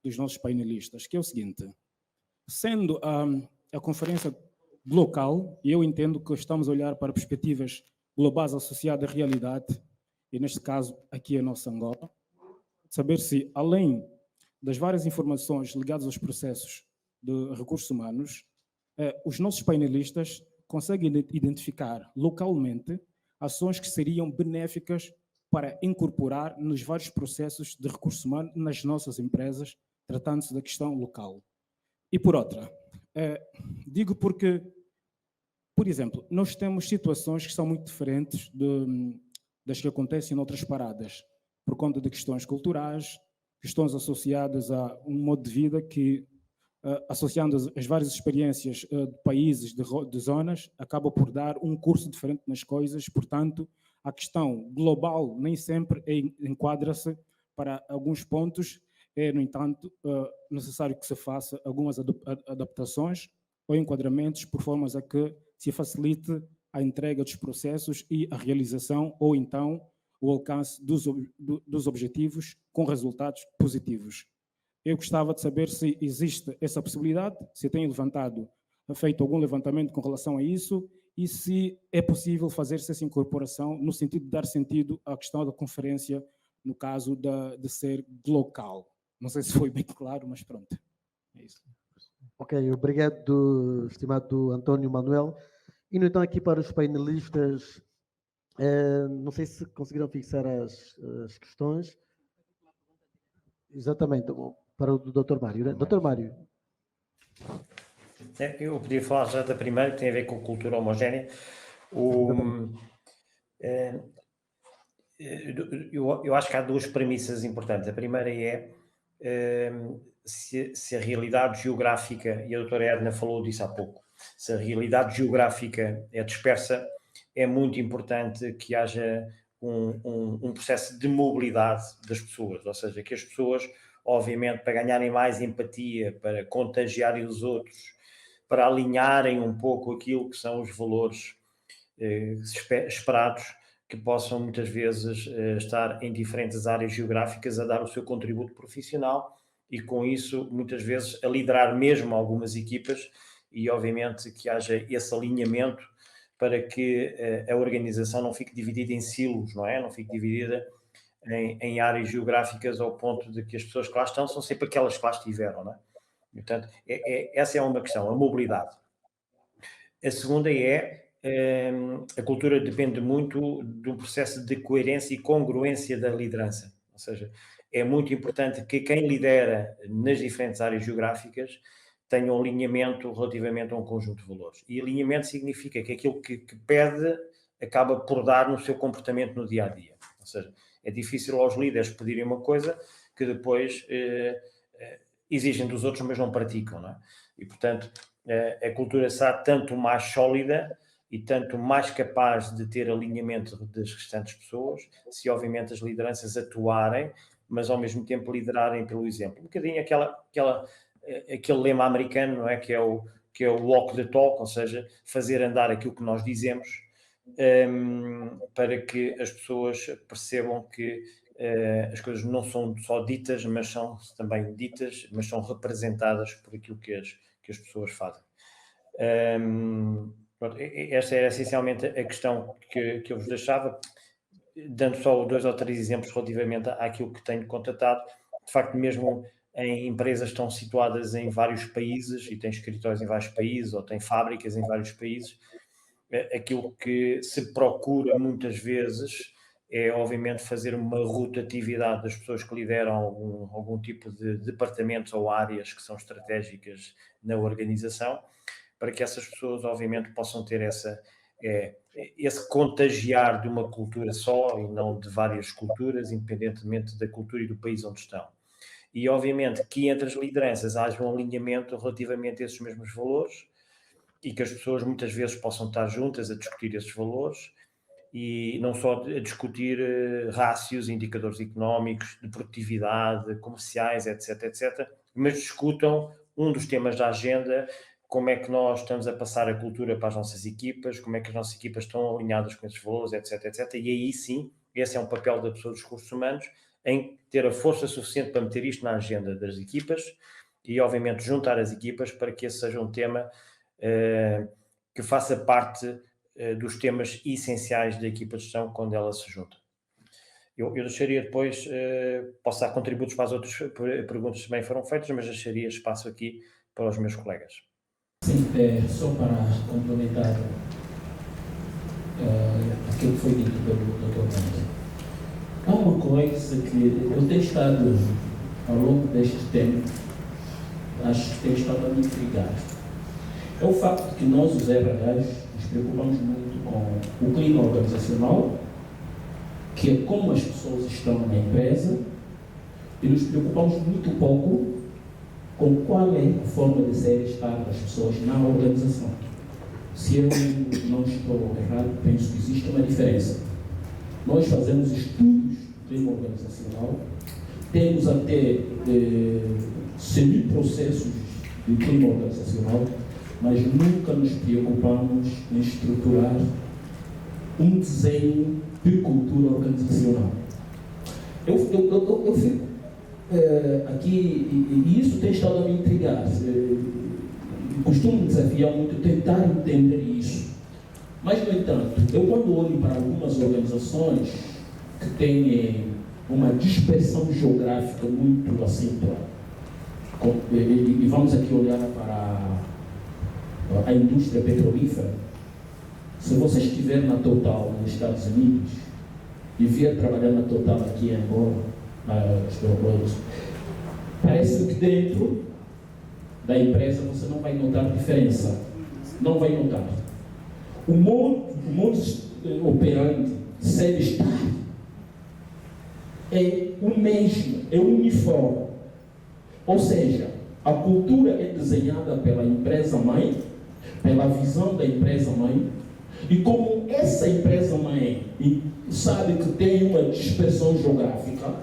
dos nossos painelistas, que é o seguinte: sendo a conferência local, e eu entendo que estamos a olhar para perspectivas globais associadas à realidade, e neste caso aqui a nossa Angola, saber se, além das várias informações ligadas aos processos de recursos humanos, os nossos painelistas conseguem identificar localmente ações que seriam benéficas para incorporar nos vários processos de recursos humanos nas nossas empresas, tratando-se da questão local. E por outra, digo porque, por exemplo, nós temos situações que são muito diferentes das que acontecem em outras paradas, por conta de questões culturais, questões associadas a um modo de vida que, associando as várias experiências de países, de zonas, acaba por dar um curso diferente nas coisas. Portanto, a questão global nem sempre enquadra-se para alguns pontos. É, no entanto, necessário que se faça algumas adaptações ou enquadramentos por formas a que se facilite a entrega dos processos e a realização ou então o alcance dos objetivos com resultados positivos. Eu gostava de saber se existe essa possibilidade, se tem feito algum levantamento com relação a isso e se é possível fazer-se essa incorporação no sentido de dar sentido à questão da conferência, no caso de ser local. Não sei se foi bem claro, mas pronto. É isso. Ok, obrigado, estimado António Manuel. Indo então aqui para os painelistas, não sei se conseguiram fixar as questões. Exatamente, para o Dr. Mário, né? Dr. Mário. Eu podia falar já da primeira, que tem a ver com cultura homogénea. Eu acho que há duas premissas importantes. A primeira é se a realidade geográfica, e a doutora Edna falou disso há pouco, se a realidade geográfica é dispersa, é muito importante que haja um processo de mobilidade das pessoas, ou seja, que as pessoas, obviamente, para ganharem mais empatia, para contagiarem os outros, para alinharem um pouco aquilo que são os valores esperados, que possam muitas vezes estar em diferentes áreas geográficas a dar o seu contributo profissional e com isso, muitas vezes, a liderar mesmo algumas equipas e, obviamente, que haja esse alinhamento para que a organização não fique dividida em silos, não é? Não fique dividida em áreas geográficas ao ponto de que as pessoas que lá estão são sempre aquelas que lá estiveram, não é? Portanto, essa é uma questão, a mobilidade. A segunda a cultura depende muito do processo de coerência e congruência da liderança. Ou seja, é muito importante que quem lidera nas diferentes áreas geográficas tenha um alinhamento relativamente a um conjunto de valores. E alinhamento significa que aquilo que pede acaba por dar no seu comportamento no dia-a-dia. Ou seja, é difícil aos líderes pedirem uma coisa que depois exigem dos outros, mas não praticam, não é? E, portanto, a cultura será tanto mais sólida e tanto mais capaz de ter alinhamento das restantes pessoas, se obviamente as lideranças atuarem, mas ao mesmo tempo liderarem pelo exemplo. Um bocadinho aquele lema americano, não é? Que é o walk the talk, ou seja, fazer andar aquilo que nós dizemos, para que as pessoas percebam que as coisas não são só ditas, mas são também ditas, mas são representadas por aquilo que as pessoas fazem. Esta era essencialmente a questão que eu vos deixava, dando só 2 ou 3 exemplos relativamente àquilo que tenho contatado. De facto, mesmo em empresas que estão situadas em vários países e têm escritórios em vários países ou têm fábricas em vários países, aquilo que se procura muitas vezes é, obviamente, fazer uma rotatividade das pessoas que lideram algum tipo de departamentos ou áreas que são estratégicas na organização, para que essas pessoas, obviamente, possam ter esse contagiar de uma cultura só e não de várias culturas, independentemente da cultura e do país onde estão. E, obviamente, que entre as lideranças haja um alinhamento relativamente a esses mesmos valores e que as pessoas muitas vezes possam estar juntas a discutir esses valores e não só a discutir rácios, indicadores económicos, de produtividade, comerciais, etc., mas discutam um dos temas da agenda, como é que nós estamos a passar a cultura para as nossas equipas, como é que as nossas equipas estão alinhadas com esses valores, etc. E aí sim, esse é um papel da pessoa dos recursos humanos, em ter a força suficiente para meter isto na agenda das equipas e, obviamente, juntar as equipas para que esse seja um tema que faça parte dos temas essenciais da equipa de gestão quando ela se junta. Eu deixaria depois, posso dar contributos para as outras perguntas que também foram feitas, mas deixaria espaço aqui para os meus colegas. Sim, só para complementar aquilo que foi dito pelo Dr. Bento. Há uma coisa que eu tenho estado, ao longo deste tempo, acho que tenho estado a me intrigar. É o facto de que nós, os RHs, nos preocupamos muito com o clima organizacional, que é como as pessoas estão na empresa, e nos preocupamos muito pouco com qual é a forma de ser e estar das pessoas na organização. Se eu não estou errado, penso que existe uma diferença. Nós fazemos estudos de clima organizacional, temos até semi-processos de clima organizacional, mas nunca nos preocupamos em estruturar um desenho de cultura organizacional. Eu fico aqui, e isso tem estado a me intrigar. Costumo desafiar muito tentar entender isso. Mas, no entanto, eu quando olho para algumas organizações que têm uma dispersão geográfica muito acentuada, e vamos aqui olhar para a indústria petrolífera, se você estiver na Total nos Estados Unidos e vier trabalhar na Total aqui em Angola, parece que dentro da empresa você não vai notar diferença. Não vai notar. O modus operandi, ser estar, é o mesmo, é uniforme. Ou seja, a cultura é desenhada pela empresa-mãe, pela visão da empresa-mãe, e como essa empresa-mãe sabe que tem uma dispersão geográfica,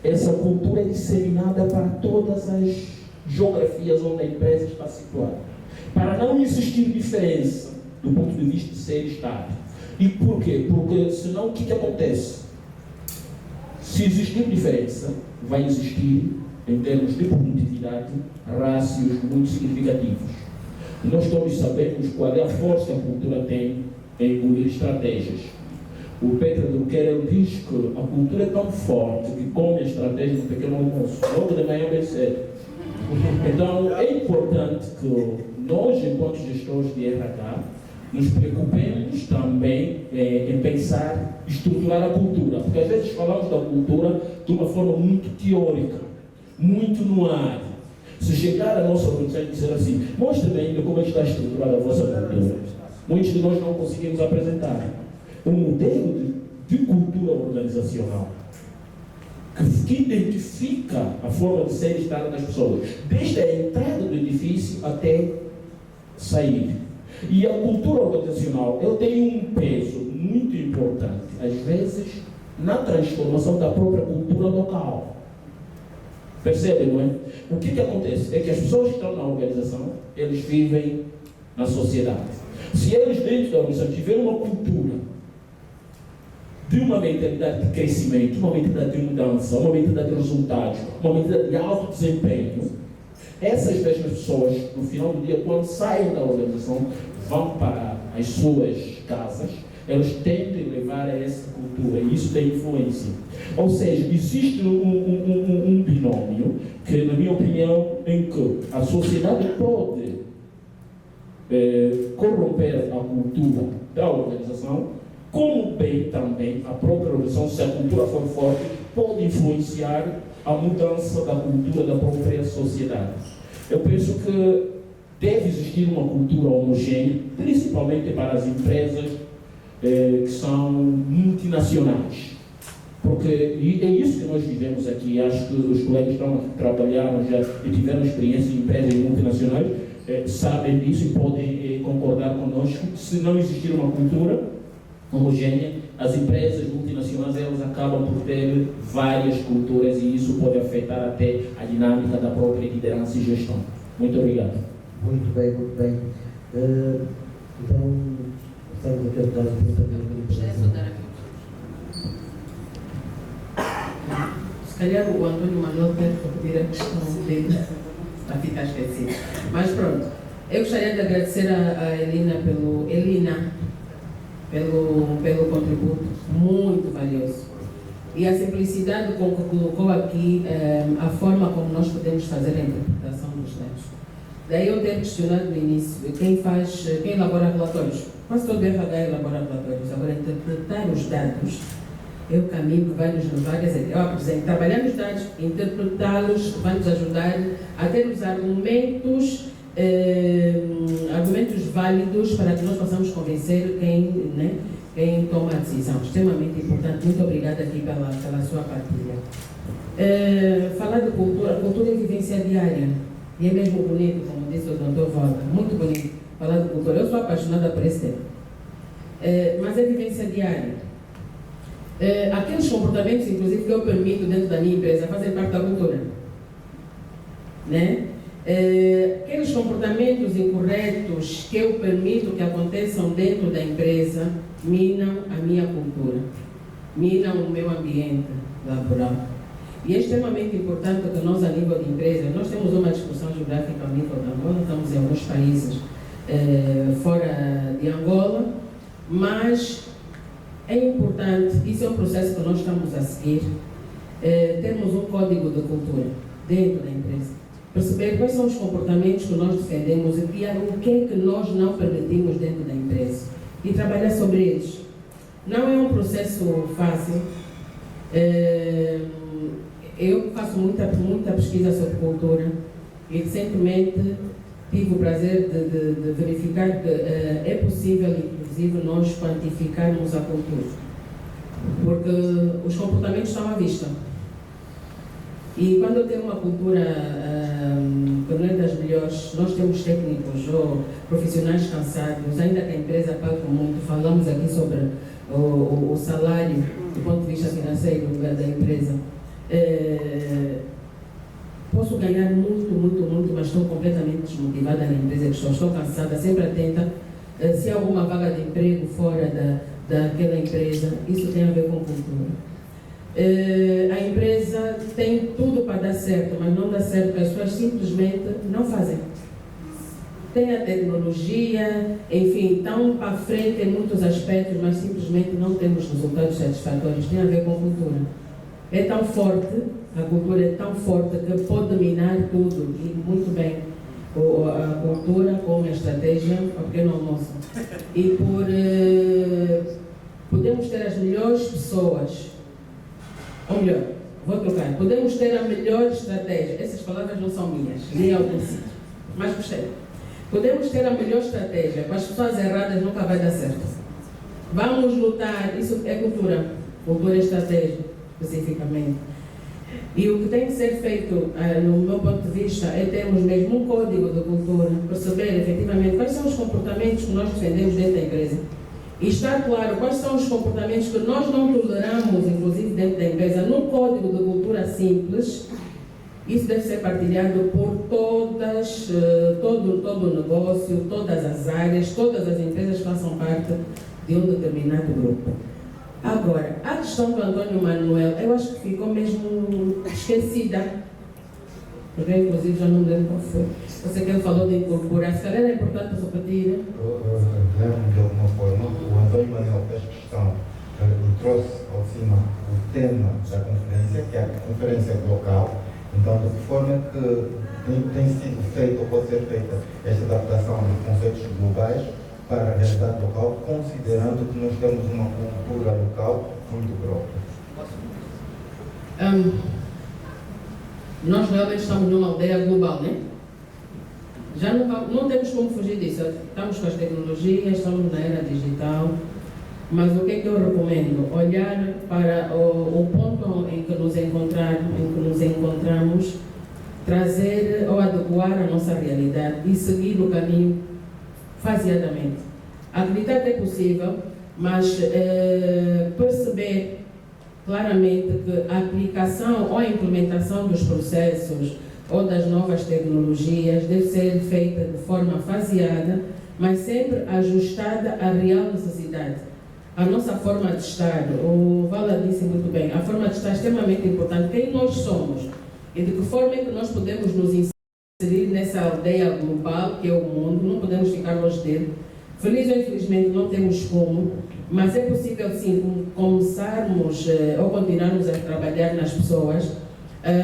essa cultura é disseminada para todas as geografias onde a empresa está situada. Para não existir diferença do ponto de vista de ser e estar. E por quê? Porque senão o que acontece? Se existir diferença, vai existir em termos de produtividade, rácios muito significativos. Nós todos sabemos qual é a força que a cultura tem em engolir estratégias. O Peter Drucker diz que a cultura é tão forte que come a estratégia do pequeno almoço, logo de manhã bem cedo. Então, é importante que nós, enquanto gestores de RH, nos preocupemos também em pensar, estruturar a cultura, porque às vezes falamos da cultura de uma forma muito teórica, muito no ar. Se chegar à nossa organização e dizer assim, mostre-me ainda como é que está estruturada a vossa cultura, muitos de nós não conseguimos apresentar um modelo de cultura organizacional que identifica a forma de ser e estar das pessoas, desde a entrada do edifício até sair. E a cultura organizacional, ela tem um peso muito importante, às vezes, na transformação da própria cultura local. Percebe, não é? O que acontece? É que as pessoas que estão na organização, eles vivem na sociedade. Se eles dentro da organização tiverem uma cultura de uma mentalidade de crescimento, uma mentalidade de mudança, uma mentalidade de resultados, uma mentalidade de alto desempenho, essas mesmas pessoas, no final do dia, quando saem da organização, vão para as suas casas, elas tendem a levar a essa cultura, e isso tem influência. Ou seja, existe um binômio que, na minha opinião, em que a sociedade pode corromper a cultura da organização, como bem também a própria organização, se a cultura for forte, pode influenciar a mudança da cultura da própria sociedade. Eu penso que deve existir uma cultura homogênea, principalmente para as empresas que são multinacionais. Porque é isso que nós vivemos aqui. Acho que os colegas que trabalharam já e tiveram experiência em empresas multinacionais sabem disso e podem concordar conosco. Se não existir uma cultura homogênea, as empresas multinacionais elas acabam por ter várias culturas e isso pode afetar até a dinâmica da própria liderança e gestão. Muito obrigado. Muito bem, muito bem. Então, estamos aqui a dar Se calhar o Antônio Manuel quer repetir a questão dele para ficar esquecido. Mas pronto, eu gostaria de agradecer a Elina pelo contributo muito valioso. E a simplicidade com que colocou aqui a forma como nós podemos fazer a interpretação dos dados. Daí eu ter questionado no início, quem elabora relatórios? Quase todo RH elabora relatórios. Agora, interpretar os dados é o caminho que vai nos levar, quer dizer, eu apresento, trabalhar nos dados, interpretá-los, vai nos ajudar a ter os argumentos válidos para que nós possamos convencer quem toma a decisão. Extremamente importante. Muito obrigada aqui pela sua partilha. Falar de cultura é vivência diária. E é mesmo bonito, como disse o Dr. Volta, muito bonito falar de cultura. Eu sou apaixonada por esse tema. Mas é vivência diária. Aqueles comportamentos, inclusive, que eu permito dentro da minha empresa fazem parte da cultura. Né? Aqueles comportamentos incorretos que eu permito que aconteçam dentro da empresa minam a minha cultura, minam o meu ambiente laboral. E é extremamente importante que nós, a nível de empresa, nós temos uma discussão geográfica ao nível da Angola, estamos em alguns países fora de Angola, mas é importante, isso é um processo que nós estamos a seguir, termos um código de cultura dentro da empresa. Perceber quais são os comportamentos que nós defendemos e o que é que nós não permitimos dentro da empresa e trabalhar sobre eles. Não é um processo fácil. Eu faço muita pesquisa sobre cultura e recentemente tive o prazer de verificar que é possível, inclusive, nós quantificarmos a cultura, porque os comportamentos estão à vista. E quando eu tenho uma cultura que não é das melhores, nós temos técnicos ou profissionais cansados, ainda que a empresa pague muito, falamos aqui sobre o salário do ponto de vista financeiro da empresa. Posso ganhar muito, mas estou completamente desmotivada na empresa, estou cansada, sempre atenta. Se há alguma vaga de emprego fora daquela empresa, isso tem a ver com cultura. a empresa tem tudo para dar certo, mas não dá certo porque as pessoas simplesmente não fazem. Tem a tecnologia, enfim, estão para frente em muitos aspectos, mas simplesmente não temos resultados satisfatórios. Tem a ver com a cultura. É tão forte, a cultura é tão forte que pode dominar tudo, e muito bem, a cultura como a estratégia ao pequeno almoço. E podemos ter as melhores pessoas, ou melhor, vou trocar, podemos ter a melhor estratégia. Essas palavras não são minhas, nem ao princípio, mas gostei. Podemos ter a melhor estratégia, com as pessoas erradas nunca vai dar certo. Vamos lutar, isso é cultura é estratégia, especificamente. E o que tem que ser feito, no meu ponto de vista, é termos mesmo um código de cultura, perceber efetivamente quais são os comportamentos que nós defendemos dentro da empresa. E estar claro quais são os comportamentos que nós não toleramos, inclusive dentro da empresa, num código de cultura simples. Isso deve ser partilhado por todo o negócio, todas as áreas, todas as empresas que façam parte de um determinado grupo. Agora, a questão do Antônio Manuel, eu acho que ficou mesmo esquecida, porque inclusive já não me lembro qual foi. Você que ele falou de incorporar, se calhar é importante repetir. Lembro de alguma forma, o Antônio Manuel fez questão e trouxe ao cima o tema da conferência, que é a conferência local. Então, de que forma que tem sido feita ou pode ser feita esta adaptação de conceitos globais para a realidade local, considerando que nós temos uma cultura local muito própria? Nós realmente estamos numa aldeia global, né? Já não temos como fugir disso. Estamos com as tecnologias, estamos na era digital. Mas o que é que eu recomendo? Olhar para o ponto em que nos encontramos, trazer ou adequar a nossa realidade e seguir o caminho faseadamente. Acreditar que é possível, mas perceber claramente que a aplicação ou a implementação dos processos ou das novas tecnologias deve ser feita de forma faseada, mas sempre ajustada à real necessidade. A nossa forma de estar, o Vala disse muito bem, a forma de estar é extremamente importante. Quem nós somos e de que forma é que nós podemos nos inserir nessa aldeia global que é o mundo, não podemos ficar longe dele. Feliz ou infelizmente não temos como, mas é possível sim começarmos ou continuarmos a trabalhar nas pessoas,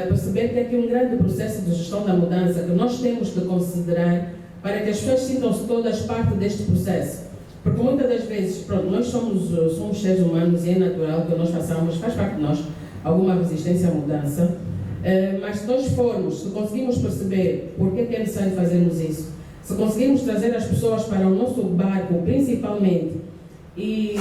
perceber que é aqui um grande processo de gestão da mudança que nós temos de considerar para que as pessoas sintam-se todas parte deste processo. Porque muitas das vezes, pronto, nós somos seres humanos e é natural que nós façamos, faz parte de nós, alguma resistência à mudança, mas se nós formos, se conseguimos perceber por que é necessário fazermos isso, se conseguirmos trazer as pessoas para o nosso barco, principalmente, e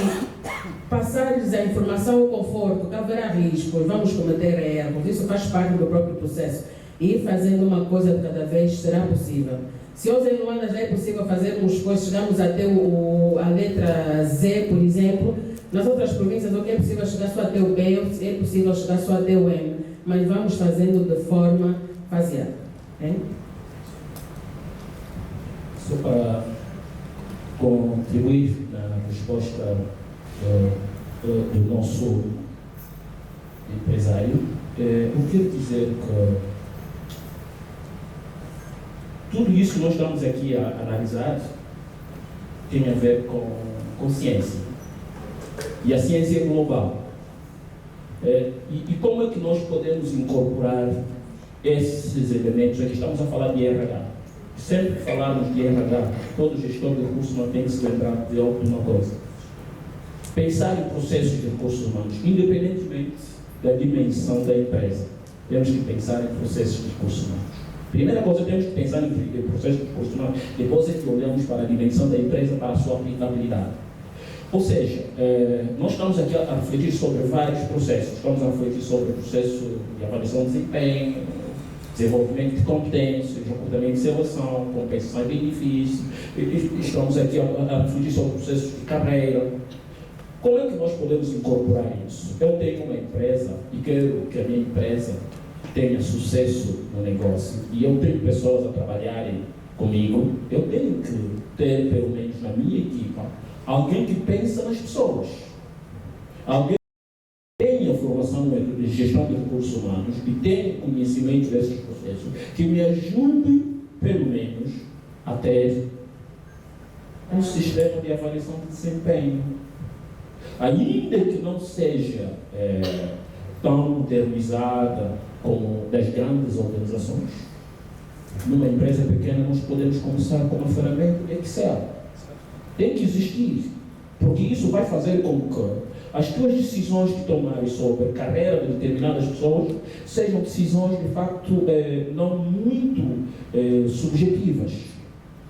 passar-lhes a informação, o conforto, que haverá riscos, vamos cometer erros, isso faz parte do próprio processo, e ir fazendo uma coisa de cada vez será possível. Se hoje em Luanda já é possível fazermos coisas, chegamos até a letra Z, por exemplo, nas outras províncias é possível chegar só até o B, é possível chegar só até o M, mas vamos fazendo de forma faseada. Só para contribuir na resposta do nosso empresário, eu quero dizer que tudo isso que nós estamos aqui a analisar tem a ver com ciência. E a ciência é global. E como é que nós podemos incorporar esses elementos? Aqui estamos a falar de RH. Sempre que falarmos de RH, todo gestor de recursos humanos tem que se lembrar de alguma coisa. Pensar em processos de recursos humanos, independentemente da dimensão da empresa. Temos que pensar em processos de recursos humanos. Primeira coisa, temos que pensar em processos de recursos humanos, depois é que olhamos para a dimensão da empresa, para a sua aplicabilidade. Ou seja, nós estamos aqui a refletir sobre vários processos. Estamos a refletir sobre o processo de avaliação de desempenho, desenvolvimento de competências, recrutamento de seleção, compensação e benefícios. Estamos aqui a refletir sobre processos de carreira. Como é que nós podemos incorporar isso? Eu tenho uma empresa e quero que a minha empresa tenha sucesso no negócio e eu tenho pessoas a trabalharem comigo, eu tenho que ter, pelo menos na minha equipa, alguém que pensa nas pessoas. Alguém que tenha formação formação em gestão de recursos humanos e tenho conhecimento desses processos que me ajude, pelo menos, a ter um sistema de avaliação de desempenho. Ainda que não seja tão modernizada como das grandes organizações, numa empresa pequena nós podemos começar com uma ferramenta Excel. Tem que existir, porque isso vai fazer com que as tuas decisões que tomares sobre a carreira de determinadas pessoas sejam decisões, de facto, não muito subjetivas.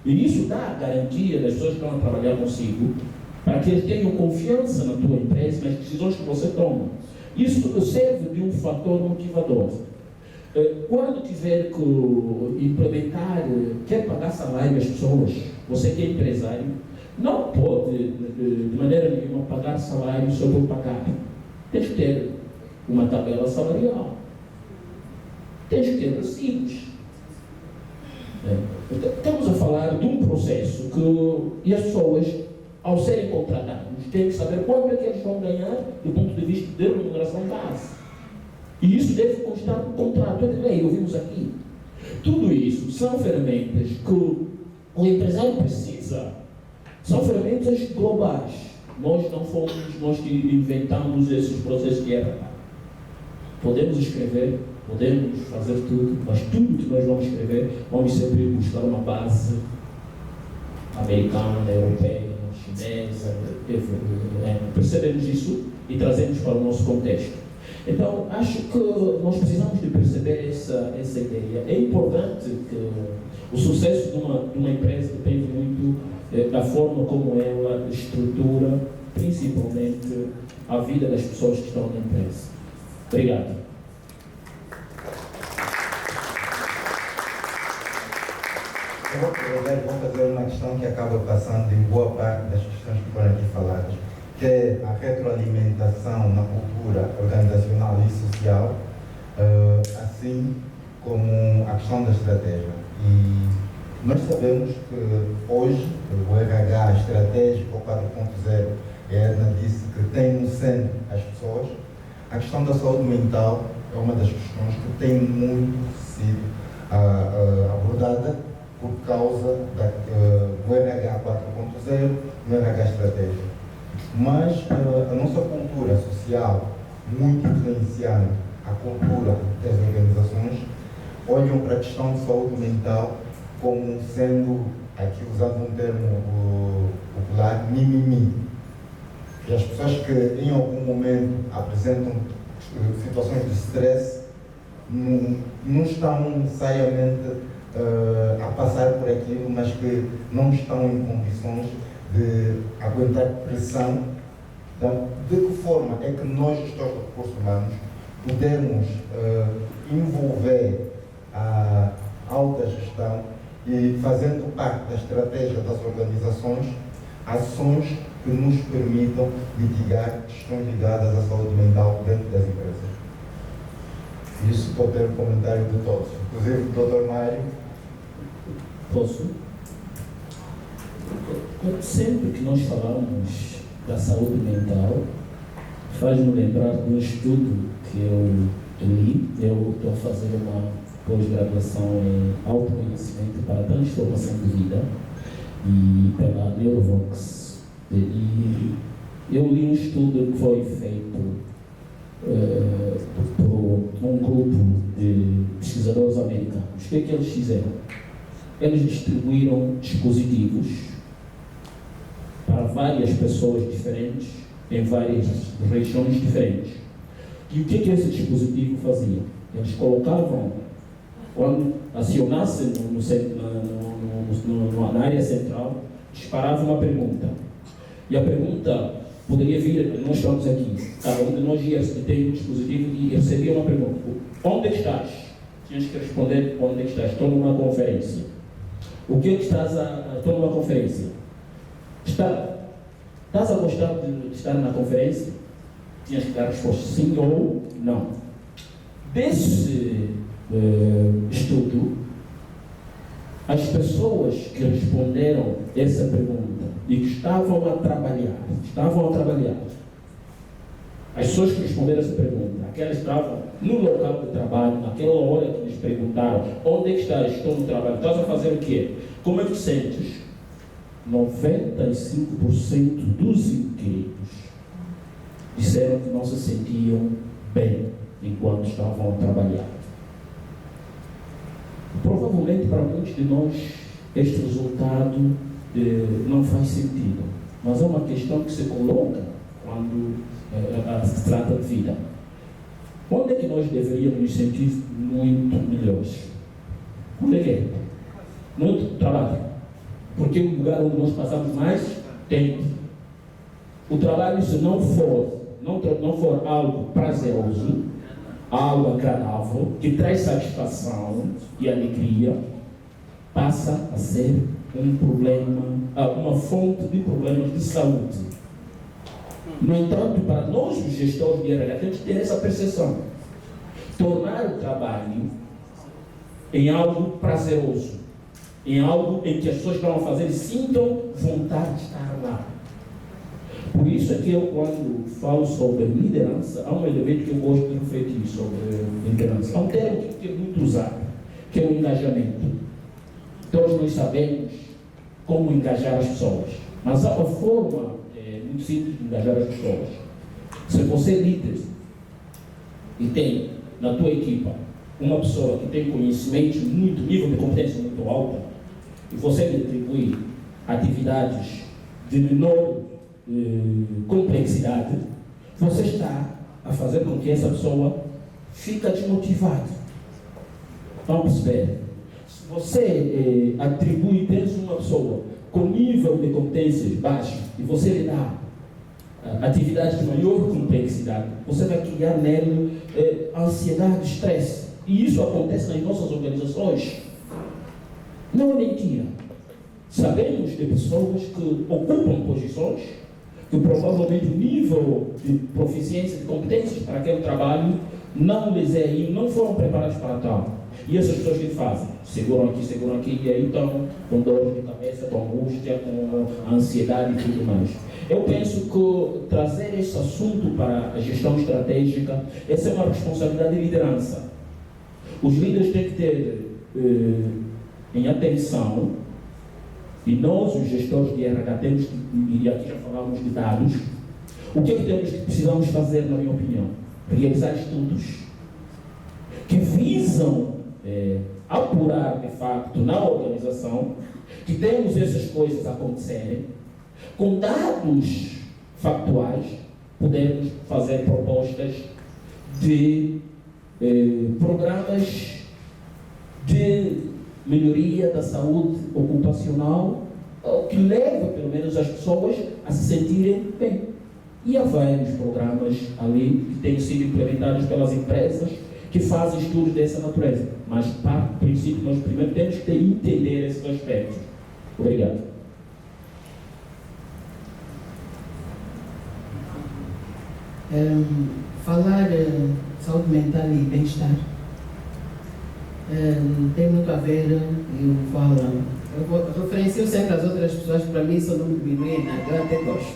E isso dá a garantia das pessoas que estão a trabalhar consigo, para que eles tenham confiança na tua empresa, nas decisões que você toma. Isso serve de um fator motivador. Quando tiver que implementar, quer pagar salário às pessoas, você que é empresário, não pode, de maneira nenhuma, pagar salário só por pagar. Tens que ter uma tabela salarial. Tens que ter recibos. Estamos a falar de um processo que as pessoas, ao serem contratados, têm que saber quanto é que eles vão ganhar do ponto de vista de remuneração base. E isso deve constar no contrato. É de lei, ouvimos aqui. Tudo isso são ferramentas que o empresário precisa. São ferramentas globais. Nós não fomos nós que inventamos esses processos de RH. Podemos escrever, podemos fazer tudo, mas tudo que nós vamos escrever, vamos sempre buscar uma base americana, europeia, chinesa. Percebemos isso e trazemos para o nosso contexto. Então, acho que nós precisamos de perceber essa ideia. É importante que o sucesso de uma empresa depende muito da forma como ela estrutura, principalmente, a vida das pessoas que estão na empresa. Obrigado. Eu vou fazer uma questão que acaba passando em boa parte das questões que foram aqui faladas, que é a retroalimentação na cultura organizacional e social, assim como a questão da estratégia. E nós sabemos que hoje o RH estratégico 4.0, a Edna disse que tem no centro as pessoas. A questão da saúde mental é uma das questões que tem muito sido abordada por causa do RH 4.0, do RH estratégico. Mas a nossa cultura social, muito influenciando a cultura das organizações, olham para a questão de saúde mental como sendo, aqui usando um termo popular, mimimi. E as pessoas que em algum momento apresentam situações de stress não estão necessariamente a passar por aquilo, mas que não estão em condições de aguentar pressão. Então, de que forma é que nós, gestores de recursos humanos, podemos envolver a alta gestão e, fazendo parte da estratégia das organizações, ações que nos permitam mitigar questões ligadas à saúde mental dentro das empresas? Isso pode ter um comentário de todos, inclusive do Dr. Mário. Posso? Sempre que nós falamos da saúde mental, faz-me lembrar de um estudo que eu li. Eu estou a fazer uma pós-graduação em autoconhecimento para transformação de vida e pela Neurovox. E eu li um estudo que foi feito por um grupo de pesquisadores americanos. O que é que eles fizeram? Eles distribuíram dispositivos para várias pessoas diferentes, em várias regiões diferentes. E o que é que esse dispositivo fazia? Eles colocavam, quando acionasse na área central, disparava uma pergunta. E a pergunta poderia vir, nós estamos aqui, cada um de nós tem um dispositivo e recebia uma pergunta. Onde estás? Tinhas que responder, onde estás? Estou numa conferência. O que é que estás estou numa conferência. Estás a gostar de estar na conferência? Tinhas que dar a resposta sim ou não. Desse estudo, as pessoas que responderam essa pergunta e que estavam a trabalhar, As pessoas que responderam essa pergunta, aquelas que estavam no local de trabalho, naquela hora que lhes perguntaram onde é que está a gestão do trabalho, estás a fazer o quê? Como é que te sentes? 95% dos inquiridos disseram que não se sentiam bem enquanto estavam a trabalhar. Provavelmente para muitos de nós este resultado não faz sentido, mas é uma questão que se coloca quando se trata de vida. Onde é que nós deveríamos nos sentir muito melhores? Onde é que é? No trabalho. Porque é o lugar onde nós passamos mais tempo. O trabalho, se não for algo prazeroso, algo agradável, que traz satisfação e alegria, passa a ser um problema, uma fonte de problemas de saúde. No entanto, para nós, os gestores de RH, temos que ter essa percepção. Tornar o trabalho em algo prazeroso, em algo em que as pessoas que vão fazer sintam vontade de estar lá. Por isso é que eu, quando falo sobre liderança, há um elemento que eu gosto de refletir sobre liderança. Há um termo que é muito usado, que é o engajamento. Todos nós sabemos como engajar as pessoas, mas há uma forma muito simples de engajar as pessoas. Se você é líder e tem na tua equipa uma pessoa que tem conhecimento muito, nível de competência muito alta, e você lhe atribui atividades de menor complexidade, você está a fazer com que essa pessoa fique desmotivada. Vamos perceber. Se você atribui, tens uma pessoa com nível de competências baixo e você lhe dá atividades de maior complexidade, você vai criar nele ansiedade, estresse. E isso acontece nas nossas organizações. Não é mentira. Sabemos de pessoas que ocupam posições que provavelmente o nível de proficiência, de competências para aquele trabalho não lhes é aí, não foram preparados para tal. E essas pessoas que fazem? Seguram aqui, e aí estão com dor de cabeça, com angústia, com ansiedade e tudo mais. Eu penso que trazer esse assunto para a gestão estratégica, essa é uma responsabilidade de liderança. Os líderes têm que ter em atenção, e nós, os gestores de RH, temos que, e aqui já falamos de dados, o que é que precisamos fazer, na minha opinião? Realizar estudos que visam apurar, de facto, na organização, que temos essas coisas acontecerem, com dados factuais, podemos fazer propostas de programas de melhoria da saúde ocupacional, que leva, pelo menos, as pessoas a se sentirem bem. E há vários programas ali que têm sido implementados pelas empresas que fazem estudos dessa natureza. Mas, para o princípio, nós primeiro temos que entender esses aspectos. Obrigado. Falar saúde mental e bem-estar tem muito a ver, eu referencio sempre as outras pessoas, para mim isso não me diminui nada, eu até gosto.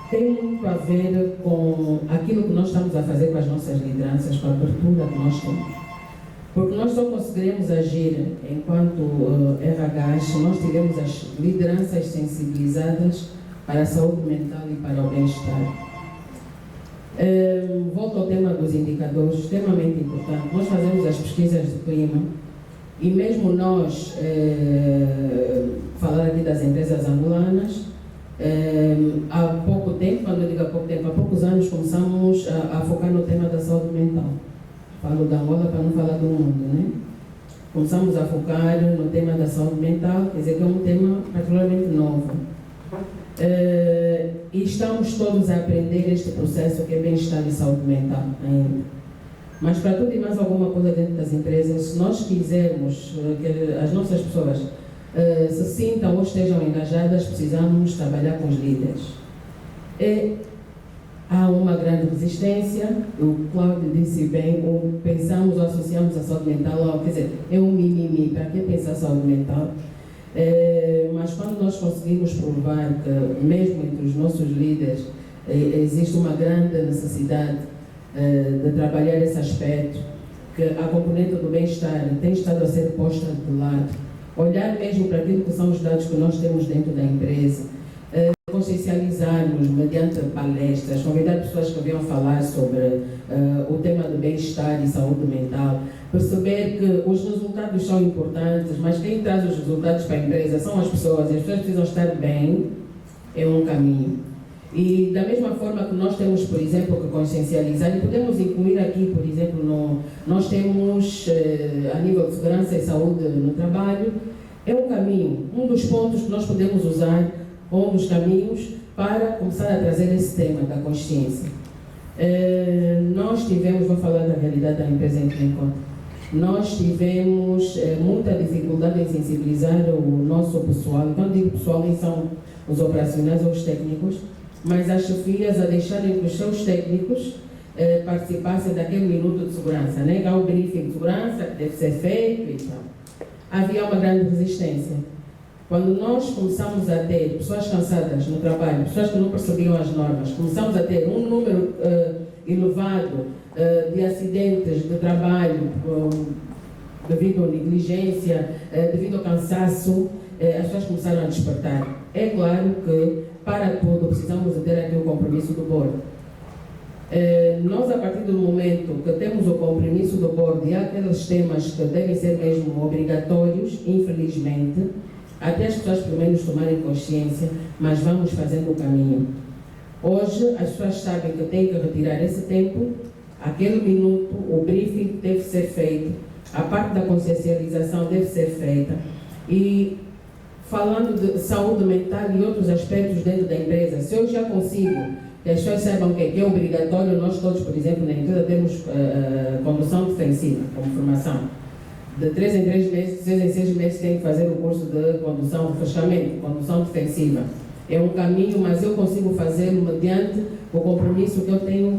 Tem muito a ver com aquilo que nós estamos a fazer com as nossas lideranças, com a abertura que nós temos. Porque nós só conseguiremos agir enquanto RH se nós tivermos as lideranças sensibilizadas para a saúde mental e para o bem-estar. Volto ao tema dos indicadores, extremamente importante. Nós fazemos as pesquisas de clima e mesmo nós, falar aqui das empresas angolanas, há pouco tempo, quando eu digo há pouco tempo, há poucos anos começamos a focar no tema da saúde mental. Falo da Angola para não falar do mundo, né? Começamos a focar no tema da saúde mental, quer dizer que é um tema particularmente novo. E estamos todos a aprender este processo que é bem-estar e saúde mental ainda. Mas para tudo e mais alguma coisa dentro das empresas, se nós quisermos que as nossas pessoas se sintam ou estejam engajadas, precisamos trabalhar com os líderes. Há uma grande resistência, o Cláudio disse bem, ou pensamos ou associamos a saúde mental, quer dizer, é um mimimi, para que pensar saúde mental? Mas quando nós conseguimos provar que, mesmo entre os nossos líderes, existe uma grande necessidade de trabalhar esse aspecto, que a componente do bem-estar tem estado a ser posta de lado, olhar mesmo para aquilo que são os dados que nós temos dentro da empresa, consciencializarmos mediante palestras, convidar pessoas que venham falar sobre o tema do bem-estar e saúde mental, perceber que os resultados são importantes, mas quem traz os resultados para a empresa são as pessoas, e as pessoas precisam estar bem, é um caminho. E da mesma forma que nós temos, por exemplo, que consciencializar, e podemos incluir aqui, por exemplo, nós temos, a nível de segurança e saúde no trabalho, é um caminho, um dos pontos que nós podemos usar, ou um dos caminhos, para começar a trazer esse tema da consciência. Nós tivemos, vou falar da realidade da empresa em que me encontro, nós tivemos muita dificuldade em sensibilizar o nosso pessoal. Quando digo pessoal, nem são os operacionais ou os técnicos, mas as chefias a deixarem que os seus técnicos participassem daquele minuto de segurança, né? Que há o briefing de segurança que deve ser feito e tal. Havia uma grande resistência. Quando nós começamos a ter pessoas cansadas no trabalho, pessoas que não percebiam as normas, começamos a ter um número elevado de acidentes de trabalho devido à negligência, devido ao cansaço, as pessoas começaram a despertar. É claro que, para tudo, precisamos de ter aqui o compromisso do board. Nós, a partir do momento que temos o compromisso do board e há aqueles temas que devem ser mesmo obrigatórios, infelizmente, até as pessoas pelo menos tomarem consciência, mas vamos fazendo o caminho. Hoje as pessoas sabem que têm que retirar esse tempo, aquele minuto, o briefing deve ser feito, a parte da consciencialização deve ser feita. E falando de saúde mental e outros aspectos dentro da empresa, se eu já consigo que as pessoas saibam que é obrigatório, nós todos, por exemplo, na empresa temos condução defensiva como formação. De 3 em 3 meses, de 6 em 6 meses tem que fazer o curso de condução, refrescamento, condução defensiva. É um caminho, mas eu consigo fazê-lo mediante o compromisso que eu tenho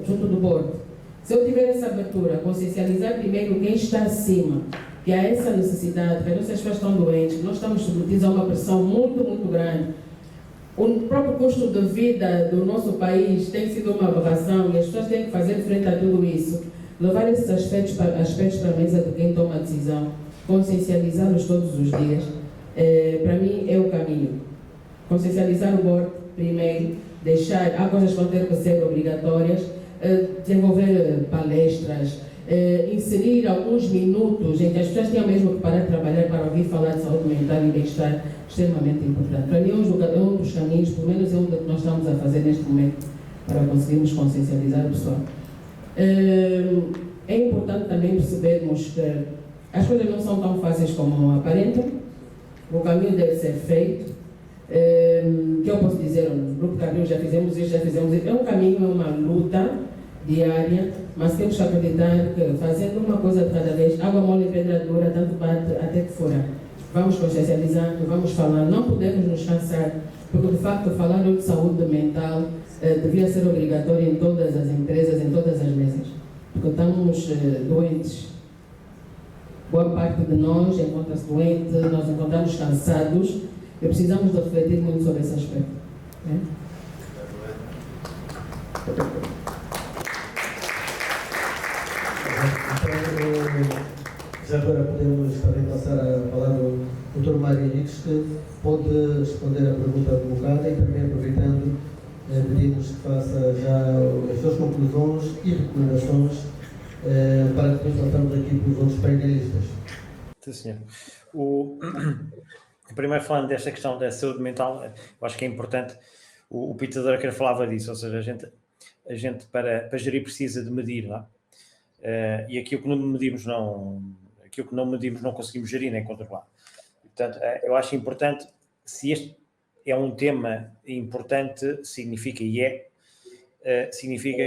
junto do board. Se eu tiver essa abertura, consciencializar primeiro quem está acima, que há essa necessidade, que as nossas pessoas estão doentes, nós estamos submetidos a uma pressão muito, muito grande. O próprio custo de vida do nosso país tem sido uma aberração e as pessoas têm que fazer frente a tudo isso. Levar esses aspectos para a mesa de quem toma a decisão, consciencializá-los todos os dias, para mim é o caminho. Consciencializar o board primeiro, deixar, há coisas que vão ter que ser obrigatórias, desenvolver palestras, inserir alguns minutos em que as pessoas tenham mesmo que parar de trabalhar para ouvir falar de saúde mental e bem-estar, extremamente importante. Para mim é um dos caminhos, pelo menos é um que nós estamos a fazer neste momento, para conseguirmos consciencializar o pessoal. É importante também percebermos que as coisas não são tão fáceis como aparentam, o caminho deve ser feito. Que eu posso dizer, no Grupo Carril já fizemos isso, é um caminho, é uma luta diária, mas temos que acreditar que fazendo uma coisa de cada vez, água mole e pedra dura, tanto bate até que fora. Vamos consciencializando, vamos falando, não podemos nos cansar, porque de facto falar de saúde mental devia ser obrigatório em todas as empresas, em todas as mesas, porque estamos doentes. Boa parte de nós encontra-se doente, nós encontramos cansados e precisamos de refletir muito sobre esse aspecto. Então, já agora podemos também passar a palavra ao Dr. Mário Henriques, que pode responder à pergunta colocada e também aproveitando, pedimos que faça já as suas conclusões e recomendações para que depois passamos aqui para os outros painelistas. Sim, senhor. Primeiro, falando desta questão da saúde mental, eu acho que é importante, o Peter Drucker falava disso, ou seja, a gente para gerir precisa de medir, não é? E aquilo que não medimos não conseguimos gerir nem controlar. Portanto, eu acho importante, se este é um tema importante, significa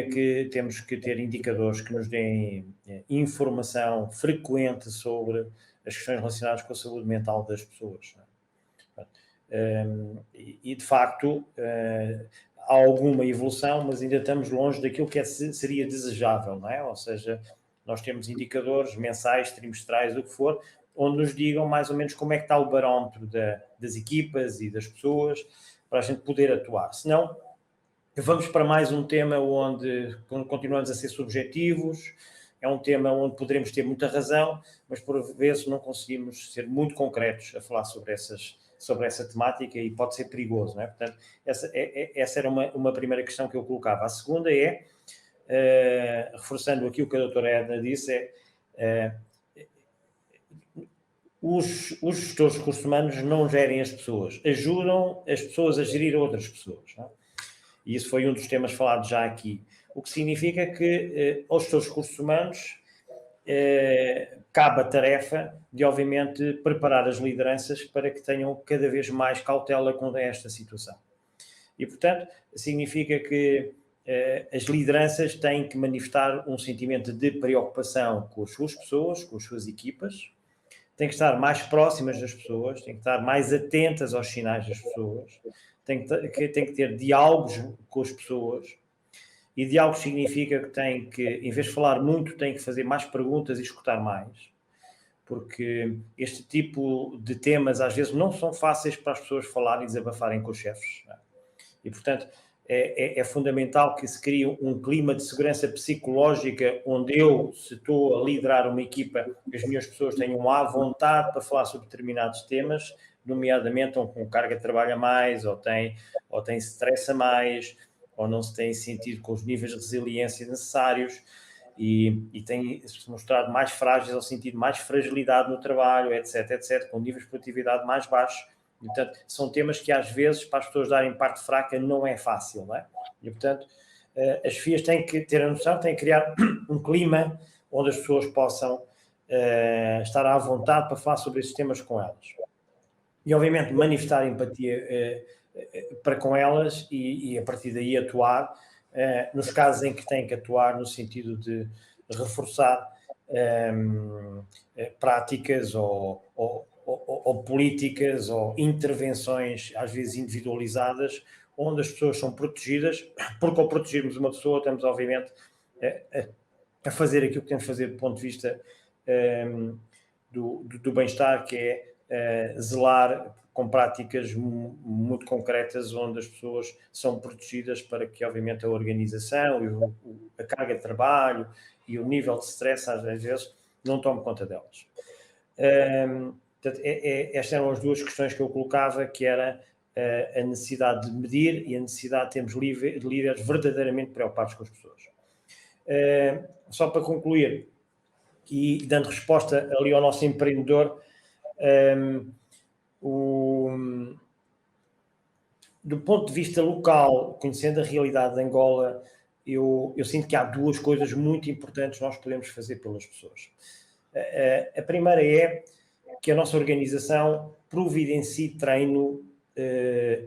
que temos que ter indicadores que nos deem informação frequente sobre as questões relacionadas com a saúde mental das pessoas. E de facto, há alguma evolução, mas ainda estamos longe daquilo que seria desejável, não é? Ou seja, nós temos indicadores mensais, trimestrais, o que for, onde nos digam mais ou menos como é que está o barómetro das equipas e das pessoas, para a gente poder atuar. Senão, vamos para mais um tema onde continuamos a ser subjetivos, é um tema onde poderemos ter muita razão, mas por vezes não conseguimos ser muito concretos a falar sobre essa temática e pode ser perigoso, não é? Portanto, essa era uma primeira questão que eu colocava. A segunda é, reforçando aqui o que a doutora Edna disse, os gestores de recursos humanos não gerem as pessoas, ajudam as pessoas a gerir outras pessoas, não é? E isso foi um dos temas falados já aqui. O que significa que aos gestores de recursos humanos cabe a tarefa de, obviamente, preparar as lideranças para que tenham cada vez mais cautela com esta situação. E, portanto, significa que as lideranças têm que manifestar um sentimento de preocupação com as suas pessoas, com as suas equipas, têm que estar mais próximas das pessoas, têm que estar mais atentas aos sinais das pessoas, têm que ter diálogos com as pessoas. E diálogo significa que tem que, em vez de falar muito, tem que fazer mais perguntas e escutar mais. Porque este tipo de temas, às vezes, não são fáceis para as pessoas falarem e desabafarem com os chefes. E, portanto, é fundamental que se crie um clima de segurança psicológica onde eu, se estou a liderar uma equipa, as minhas pessoas tenham à vontade para falar sobre determinados temas, nomeadamente com carga de trabalho a mais, ou têm stress a mais, ou não se têm sentido com os níveis de resiliência necessários e têm se mostrado mais frágeis ou sentido mais fragilidade no trabalho, etc., com níveis de produtividade mais baixos. E, portanto, são temas que às vezes para as pessoas darem parte fraca não é fácil, não é? E, portanto, as FIAs têm que ter a noção, têm que criar um clima onde as pessoas possam estar à vontade para falar sobre esses temas com elas. E, obviamente, manifestar empatia para com elas e a partir daí atuar nos casos em que têm que atuar no sentido de reforçar práticas ou políticas ou intervenções, às vezes individualizadas, onde as pessoas são protegidas, porque ao protegermos uma pessoa estamos, obviamente, a fazer aquilo que temos de fazer do ponto de vista do bem-estar, que é zelar com práticas muito concretas, onde as pessoas são protegidas para que, obviamente, a organização, a carga de trabalho e o nível de stress, às vezes, não tome conta delas. Portanto, estas eram as duas questões que eu colocava, que era a necessidade de medir e a necessidade de termos líderes verdadeiramente preocupados com as pessoas. Só para concluir, e dando resposta ali ao nosso empreendedor, do ponto de vista local, conhecendo a realidade de Angola, eu sinto que há duas coisas muito importantes que nós podemos fazer pelas pessoas. A primeira é que a nossa organização providencie treino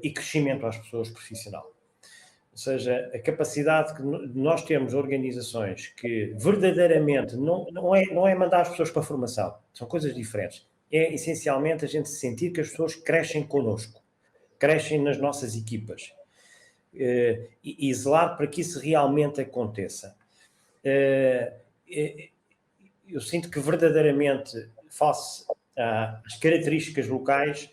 e crescimento às pessoas profissional. Ou seja, a capacidade de nós termos organizações que verdadeiramente não é mandar as pessoas para a formação, são coisas diferentes. É essencialmente a gente sentir que as pessoas crescem connosco, crescem nas nossas equipas e zelar para que isso realmente aconteça. Eu sinto que verdadeiramente, face às características locais,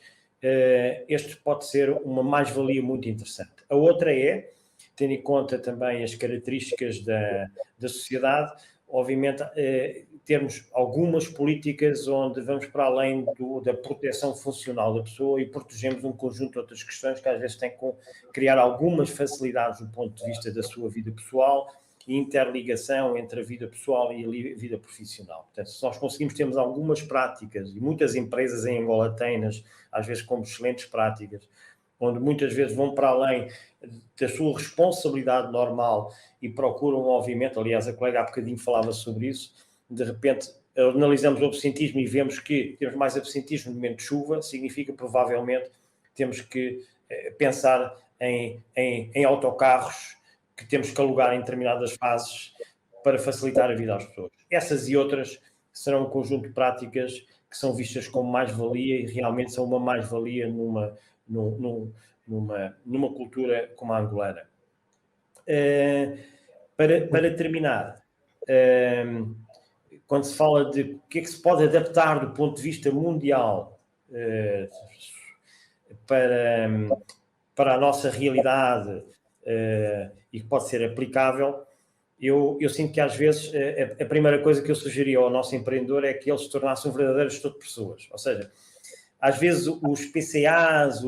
este pode ser uma mais-valia muito interessante. A outra é, tendo em conta também as características da sociedade, obviamente, termos algumas políticas onde vamos para além da proteção funcional da pessoa e protegemos um conjunto de outras questões que às vezes têm que criar algumas facilidades do ponto de vista da sua vida pessoal e interligação entre a vida pessoal e a vida profissional. Portanto, se nós conseguimos, temos algumas práticas, e muitas empresas em Angola têm-nas, às vezes como excelentes práticas, onde muitas vezes vão para além da sua responsabilidade normal e procuram, obviamente, aliás, a colega há bocadinho falava sobre isso, de repente analisamos o absentismo e vemos que temos mais absentismo no momento de chuva, significa provavelmente temos que pensar em autocarros que temos que alugar em determinadas fases para facilitar a vida às pessoas. Essas e outras serão um conjunto de práticas que são vistas como mais-valia e realmente são uma mais-valia numa cultura como a angolana. Para terminar, quando se fala de o que é que se pode adaptar do ponto de vista mundial para a nossa realidade e que pode ser aplicável, eu sinto que às vezes a primeira coisa que eu sugeria ao nosso empreendedor é que ele se tornasse um verdadeiro gestor de pessoas. Ou seja, às vezes os PCAs,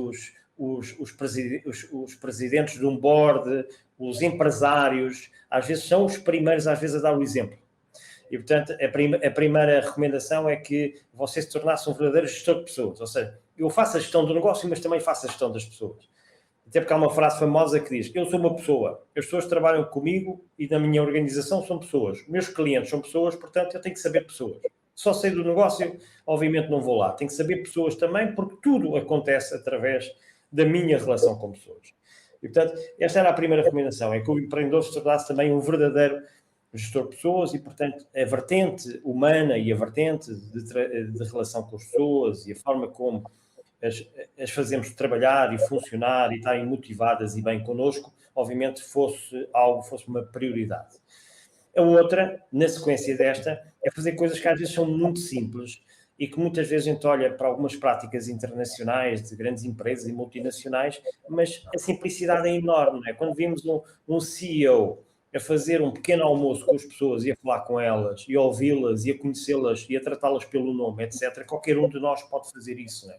os presidentes de um board, os empresários, às vezes são os primeiros às vezes a dar o exemplo. E, portanto, a primeira recomendação é que você se tornasse um verdadeiro gestor de pessoas. Ou seja, eu faço a gestão do negócio, mas também faço a gestão das pessoas. Até porque há uma frase famosa que diz: eu sou uma pessoa, as pessoas que trabalham comigo e na minha organização são pessoas, meus clientes são pessoas, portanto eu tenho que saber pessoas. Só sei do negócio, obviamente não vou lá. Tenho que saber pessoas também, porque tudo acontece através da minha relação com pessoas. E, portanto, esta era a primeira recomendação, é que o empreendedor se tornasse também um verdadeiro gestor de pessoas e, portanto, a vertente humana e a vertente de relação com as pessoas e a forma como as fazemos trabalhar e funcionar e estarem motivadas e bem connosco, obviamente fosse uma prioridade. A outra, na sequência desta, é fazer coisas que às vezes são muito simples e que muitas vezes a gente olha para algumas práticas internacionais de grandes empresas e multinacionais, mas a simplicidade é enorme, não é? Quando vimos um CEO a fazer um pequeno almoço com as pessoas e a falar com elas, e a ouvi-las, e a conhecê-las, e a tratá-las pelo nome, etc., qualquer um de nós pode fazer isso, não é?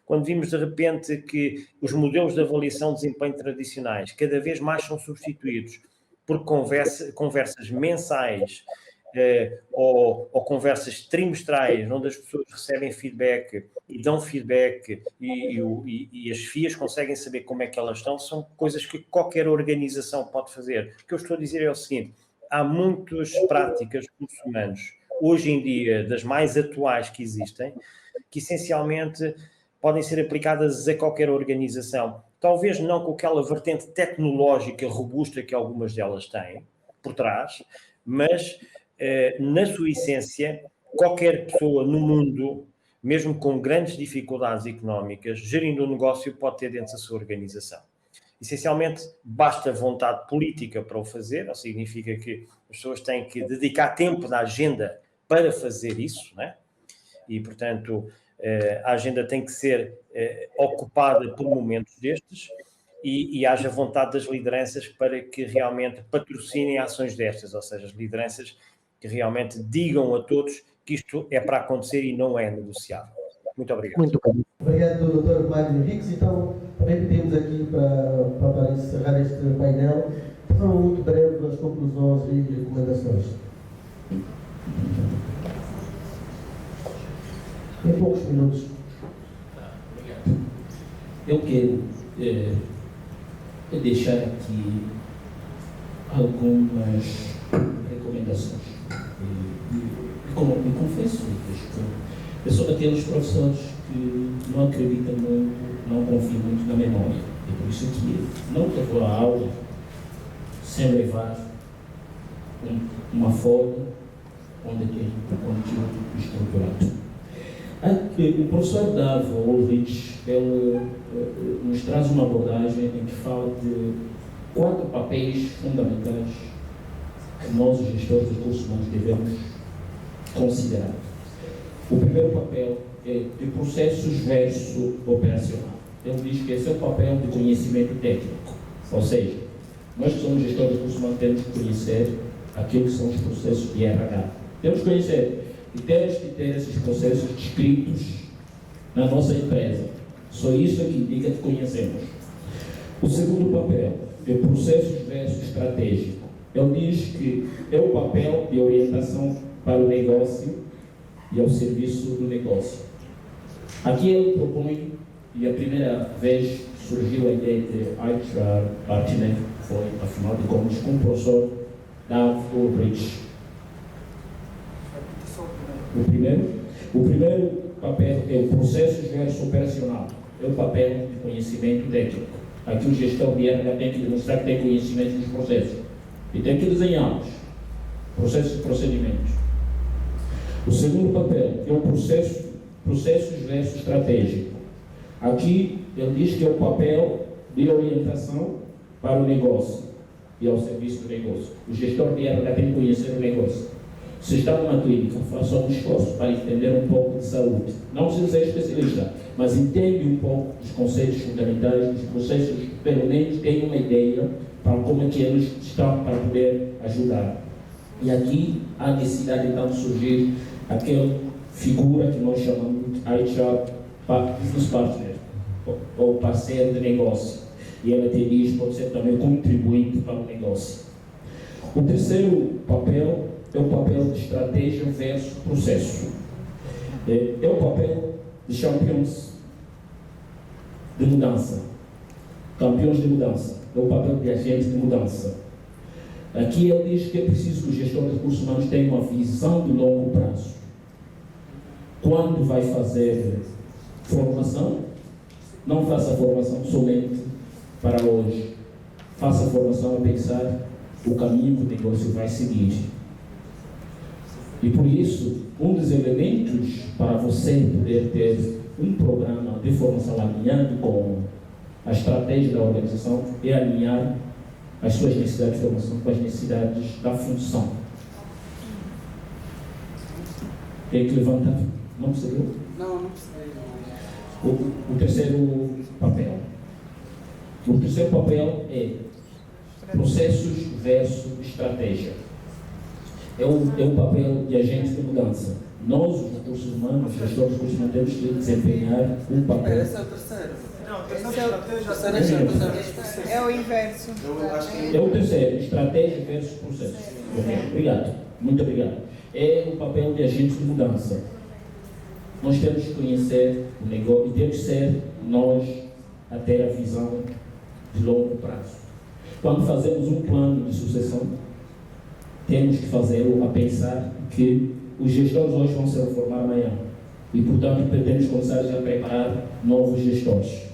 Quando vimos de repente que os modelos de avaliação de desempenho tradicionais cada vez mais são substituídos por conversas mensais ou conversas trimestrais, onde as pessoas recebem feedback e dão feedback e as FIAs conseguem saber como é que elas estão, são coisas que qualquer organização pode fazer. O que eu estou a dizer é o seguinte: há muitas práticas de recursos humanos, hoje em dia, das mais atuais que existem, que essencialmente podem ser aplicadas a qualquer organização. Talvez não com aquela vertente tecnológica robusta que algumas delas têm por trás, mas na sua essência, qualquer pessoa no mundo, mesmo com grandes dificuldades económicas, gerindo um negócio pode ter dentro da sua organização. Essencialmente, basta vontade política para o fazer, ou significa que as pessoas têm que dedicar tempo na agenda para fazer isso, né? E, portanto, a agenda tem que ser ocupada por momentos destes e haja vontade das lideranças para que realmente patrocinem ações destas, ou seja, as lideranças que realmente digam a todos que isto é para acontecer e não é negociável. Muito obrigado. Muito bem. Obrigado, Dr. Mário Henriques. Então, também pedimos aqui para encerrar este painel, de forma muito breve, as conclusões e recomendações. Em poucos minutos. Obrigado. Eu quero deixar aqui algumas recomendações. E confesso que eu sou daqueles professores que não acreditam muito, não confiam muito na memória. E por isso que não levou a aula sem levar uma folha onde tem o conteúdo estruturado. O professor Davo Ulrich, ele nos traz uma abordagem em que fala de 4 papéis fundamentais que nós, os gestores de recursos humanos, devemos considerar. O primeiro papel é de processos versus operacional. Ele diz que esse é o papel de conhecimento técnico, ou seja, nós que somos gestores de recursos humanos temos que conhecer aquilo que são os processos de RH. Temos que conhecer e temos que ter esses processos descritos na nossa empresa. Só isso é que indica que conhecemos. O segundo papel é processos versus estratégico. Ele diz que é o papel de orientação para o negócio e ao serviço do negócio. Aqui ele propõe, e a primeira vez surgiu a ideia de HR Partner, foi, afinal de contas, com o professor Davo Ulrich. O primeiro papel é o processo versus operacional, é o papel de conhecimento técnico. Aqui o gestor de RH tem que demonstrar que tem conhecimento dos processos e tem que desenhá-los, processos e procedimentos. O segundo papel é o processos versus estratégico. Aqui ele diz que é o papel de orientação para o negócio e ao serviço do negócio. O gestor de RH tem que conhecer o negócio. Se está numa clínica, faça um esforço para entender um pouco de saúde. Não precisa ser especialista, mas entende um pouco dos conceitos fundamentais, dos processos, pelo menos tem uma ideia para como é que eles estão para poder ajudar. E aqui há necessidade então de surgir aquela figura que nós chamamos de HR Business Partner, ou parceiro de negócio. E ela tem diz, pode ser também contribuinte para o negócio. O terceiro papel é o papel de estratégia versus processo. É o papel de champions de mudança. Campeões de mudança. É o papel de agente de mudança. Aqui ele diz que é preciso que o gestor de recursos humanos tenha uma visão de longo prazo. Quando vai fazer formação, não faça a formação somente para hoje. Faça a formação a pensar o caminho que o negócio vai seguir. E por isso, um dos elementos para você poder ter um programa de formação alinhado com a estratégia da organização é alinhar as suas necessidades de formação com as necessidades da função. Tem que levantar. Não percebeu? Não percebi. O terceiro papel. O terceiro papel é processos versus estratégia. É o papel de agente de mudança. Nós, os recursos humanos, os gestores de recursos humanos, temos que desempenhar um papel. Esse é o terceiro. Não, Terceiro é o inverso. É o terceiro, estratégia versus processo. Obrigado, muito obrigado. É o papel de agente de mudança. Nós temos que conhecer o negócio e temos que ser nós a ter a visão de longo prazo. Quando fazemos um plano de sucessão, temos que fazê-lo a pensar que os gestores hoje vão se reformar amanhã. E, portanto, pretendemos começar já a preparar novos gestores.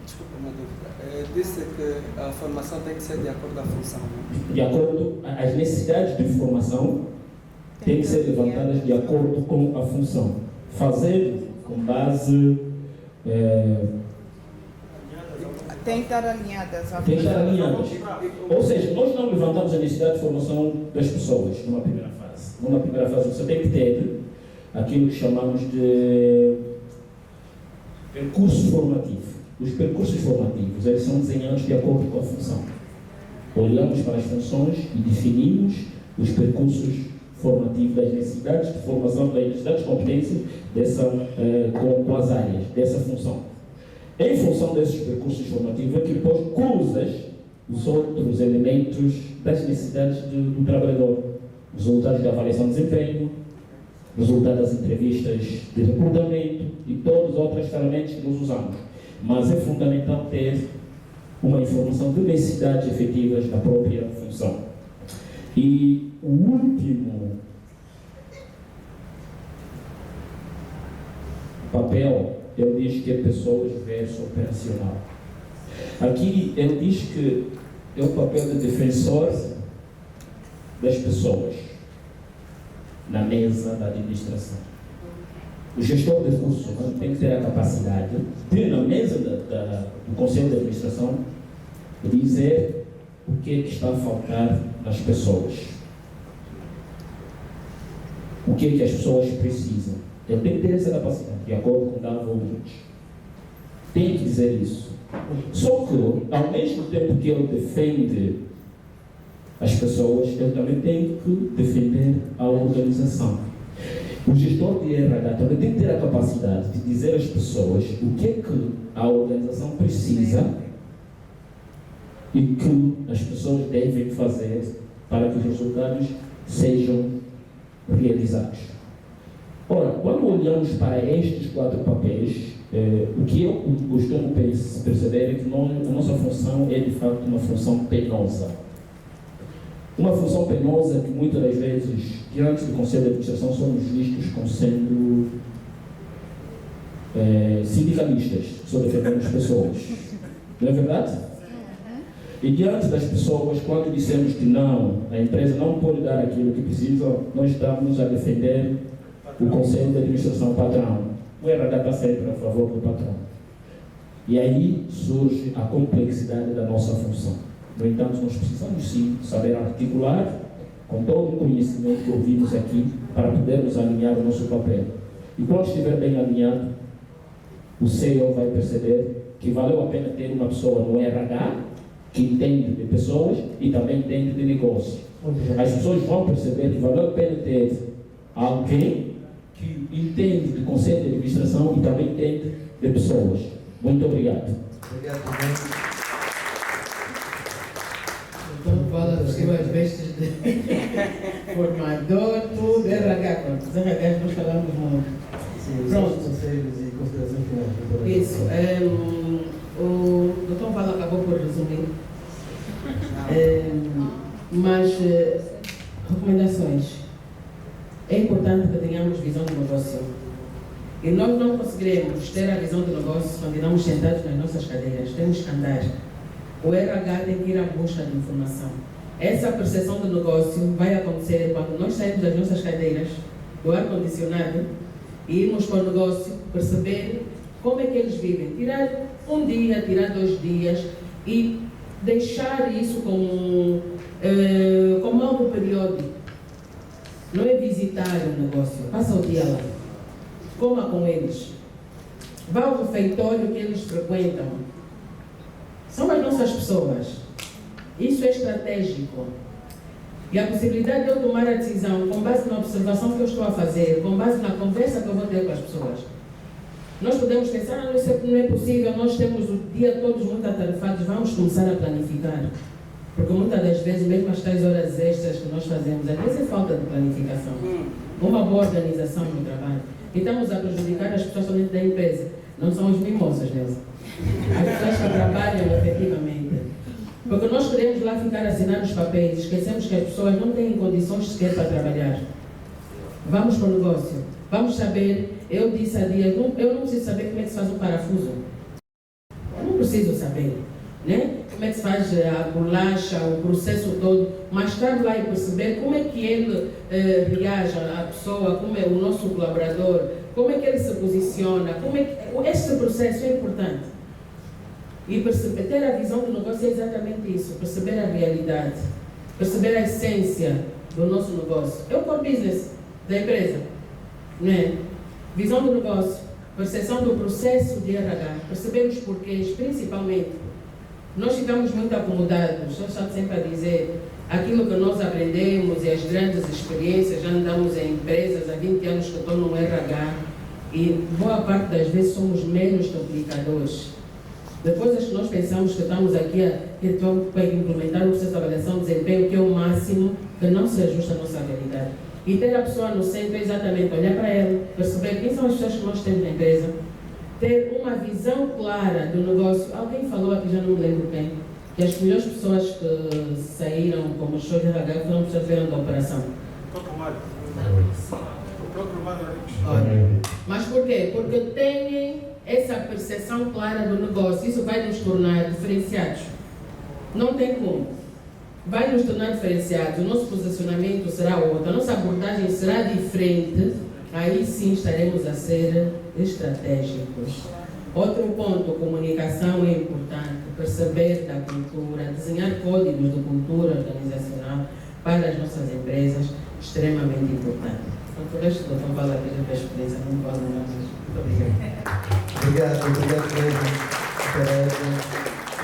Desculpa, uma dúvida. Disse que a formação tem que ser de acordo com a função. De acordo, as necessidades de formação têm que ser levantadas de acordo com a função. Fazer com base... Tem que estar alinhadas. Tem que estar alinhadas. Ou seja, nós não levantamos a necessidade de formação das pessoas numa primeira fase. Numa primeira fase você tem que ter aquilo que chamamos de percurso formativo. Os percursos formativos, eles são desenhados de acordo com a função. Olhamos para as funções e definimos os percursos formativos das necessidades de formação, das necessidades de competência com as áreas dessa função. Em função desses percursos formativos, é que depois cruzas os outros elementos das necessidades do trabalhador. Resultados da avaliação de desempenho, resultado das entrevistas de recrutamento e todas as outras ferramentas que nós usamos. Mas é fundamental ter uma informação de necessidades efetivas da própria função. E o último papel, ele diz que é pessoas versus operacional. Aqui ele diz que é o papel de defensor das pessoas na mesa da administração. O gestor de recursos humanos tem que ter a capacidade de, na mesa do Conselho de Administração, dizer o que é que está a faltar nas pessoas. O que é que as pessoas precisam. Ele tem que ter essa capacidade, de acordo com o dado ouvinte. Tem que dizer isso. Só que, ao mesmo tempo que ele defende as pessoas, ele também tem que defender a organização. O gestor de RH também tem que ter a capacidade de dizer às pessoas o que é que a organização precisa e que as pessoas devem fazer para que os resultados sejam realizados. Ora, quando olhamos para estes 4 papéis, o que eu costumo perceber é que a nossa função é de facto uma função penosa. Uma função penosa que muitas das vezes, diante do Conselho de Administração, somos vistos como sendo sindicalistas, só defendemos pessoas. Não é verdade? E diante das pessoas, quando dissemos que não, a empresa não pode dar aquilo que precisa, nós estamos a defender o Conselho de Administração patrão. O RH está sempre a favor do patrão. E aí surge a complexidade da nossa função. No entanto, nós precisamos sim saber articular com todo o conhecimento que ouvimos aqui, para podermos alinhar o nosso papel. E quando estiver bem alinhado, o CEO vai perceber que valeu a pena ter uma pessoa no RH que entende de pessoas e também entende de negócio. As pessoas vão perceber que valeu a pena ter alguém que entende de conceito de administração e também entende de pessoas. Muito obrigado. Obrigado também. Então fala dos teus vestes de formador, tudo, RH, pronto. Os RHs nós falamos muito. Sim, Pronto. conselhos e considerações finais. Isso. O doutor Vala acabou por resumir. Mas, recomendações. É importante que tenhamos visão de negócio. E nós não conseguiremos ter a visão de negócio se continuamos sentados nas nossas cadeiras. Temos que andar. O RH tem que ir à busca de informação. Essa percepção de negócio vai acontecer quando nós saímos das nossas cadeiras, do ar-condicionado, e irmos para o negócio, perceber como é que eles vivem. Tirar um dia, tirar 2 dias e deixar isso como algo periódico. Não é visitar o negócio, passa o dia lá. Coma com eles. Vá ao refeitório que eles frequentam. São as nossas pessoas. Isso é estratégico. E a possibilidade de eu tomar a decisão com base na observação que eu estou a fazer, com base na conversa que eu vou ter com as pessoas. Nós podemos pensar, não é possível, nós temos o dia todos muito atarefados, vamos começar a planificar. Porque muitas das vezes, mesmo as tais horas extras que nós fazemos, às vezes é falta de planificação. Uma boa organização no trabalho. E estamos a prejudicar as pessoas somente da empresa. Não são os mimosos, Nelson. As pessoas que trabalham efetivamente. Porque nós queremos lá ficar assinando os papéis, esquecemos que as pessoas não têm condições sequer para trabalhar. Vamos para o negócio. Vamos saber, eu disse há dias, eu não preciso saber como é que se faz um parafuso. Eu não preciso saber, né? Como é que se faz a bolacha, o processo todo, mas estar lá e perceber como é que ele reage à pessoa, como é o nosso colaborador, como é que ele se posiciona, como é que este processo é importante. E perceber, ter a visão do negócio é exatamente isso, perceber a realidade, perceber a essência do nosso negócio. É o core business da empresa, né? Visão do negócio, percepção do processo de RH, perceber os porquês, principalmente. Nós ficamos muito acomodados, eu estou sempre a dizer, aquilo que nós aprendemos e as grandes experiências, já andamos em empresas há 20 anos que estou no RH e boa parte das vezes somos menos que aplicadores. De coisas que nós pensamos que estamos aqui para implementar o processo de avaliação de desempenho, que é o máximo, que não se ajusta à nossa realidade. E ter a pessoa no centro é exatamente olhar para ela, perceber quem são as pessoas que nós temos na empresa, ter uma visão clara do negócio. Alguém falou aqui, já não me lembro quem, que as melhores pessoas que saíram como show de RH foram pessoas que vieram da operação. O próprio Mário. Mas por quê? Porque têm essa percepção clara do negócio. Isso vai nos tornar diferenciados. Não tem como. Vai nos tornar diferenciados. O nosso posicionamento será outro. A nossa abordagem será diferente. Aí sim estaremos a ser estratégicos. Outro ponto, comunicação é importante. Perceber da cultura, desenhar códigos de cultura organizacional para as nossas empresas, extremamente importante. Então, o resto do que eu falo aqui da experiência, não falo nada. Muito obrigado. Obrigado mesmo.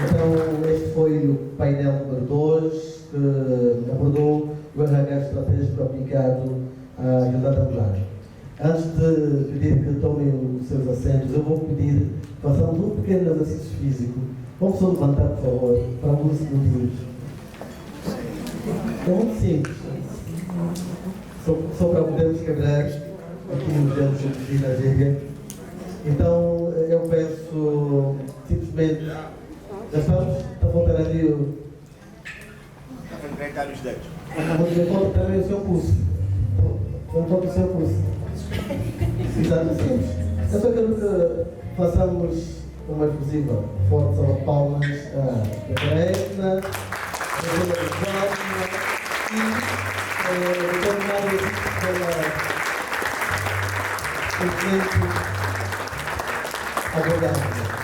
Então, este foi o painel número 2, que abordou o RH estratégico aplicado à agilidade laboral. Antes de pedir que tomem os seus assentos, eu vou pedir que façamos um pequeno exercício físico. Vamos só levantar, por favor, para alguns segundinhos. É muito simples. Só para podermos quebrar aqui os dedos aqui na gíria. Então, eu peço simplesmente. Já estamos? Está faltando ali o. Está a enfrentar os dedos. Falta também o seu pulso. Falta o seu pulso. Exatamente. Eu só quero que façamos o mais possível. Forte salva de palmas a Catarina, a Dona Joana e o Dr. Mário pela excelente abordagem.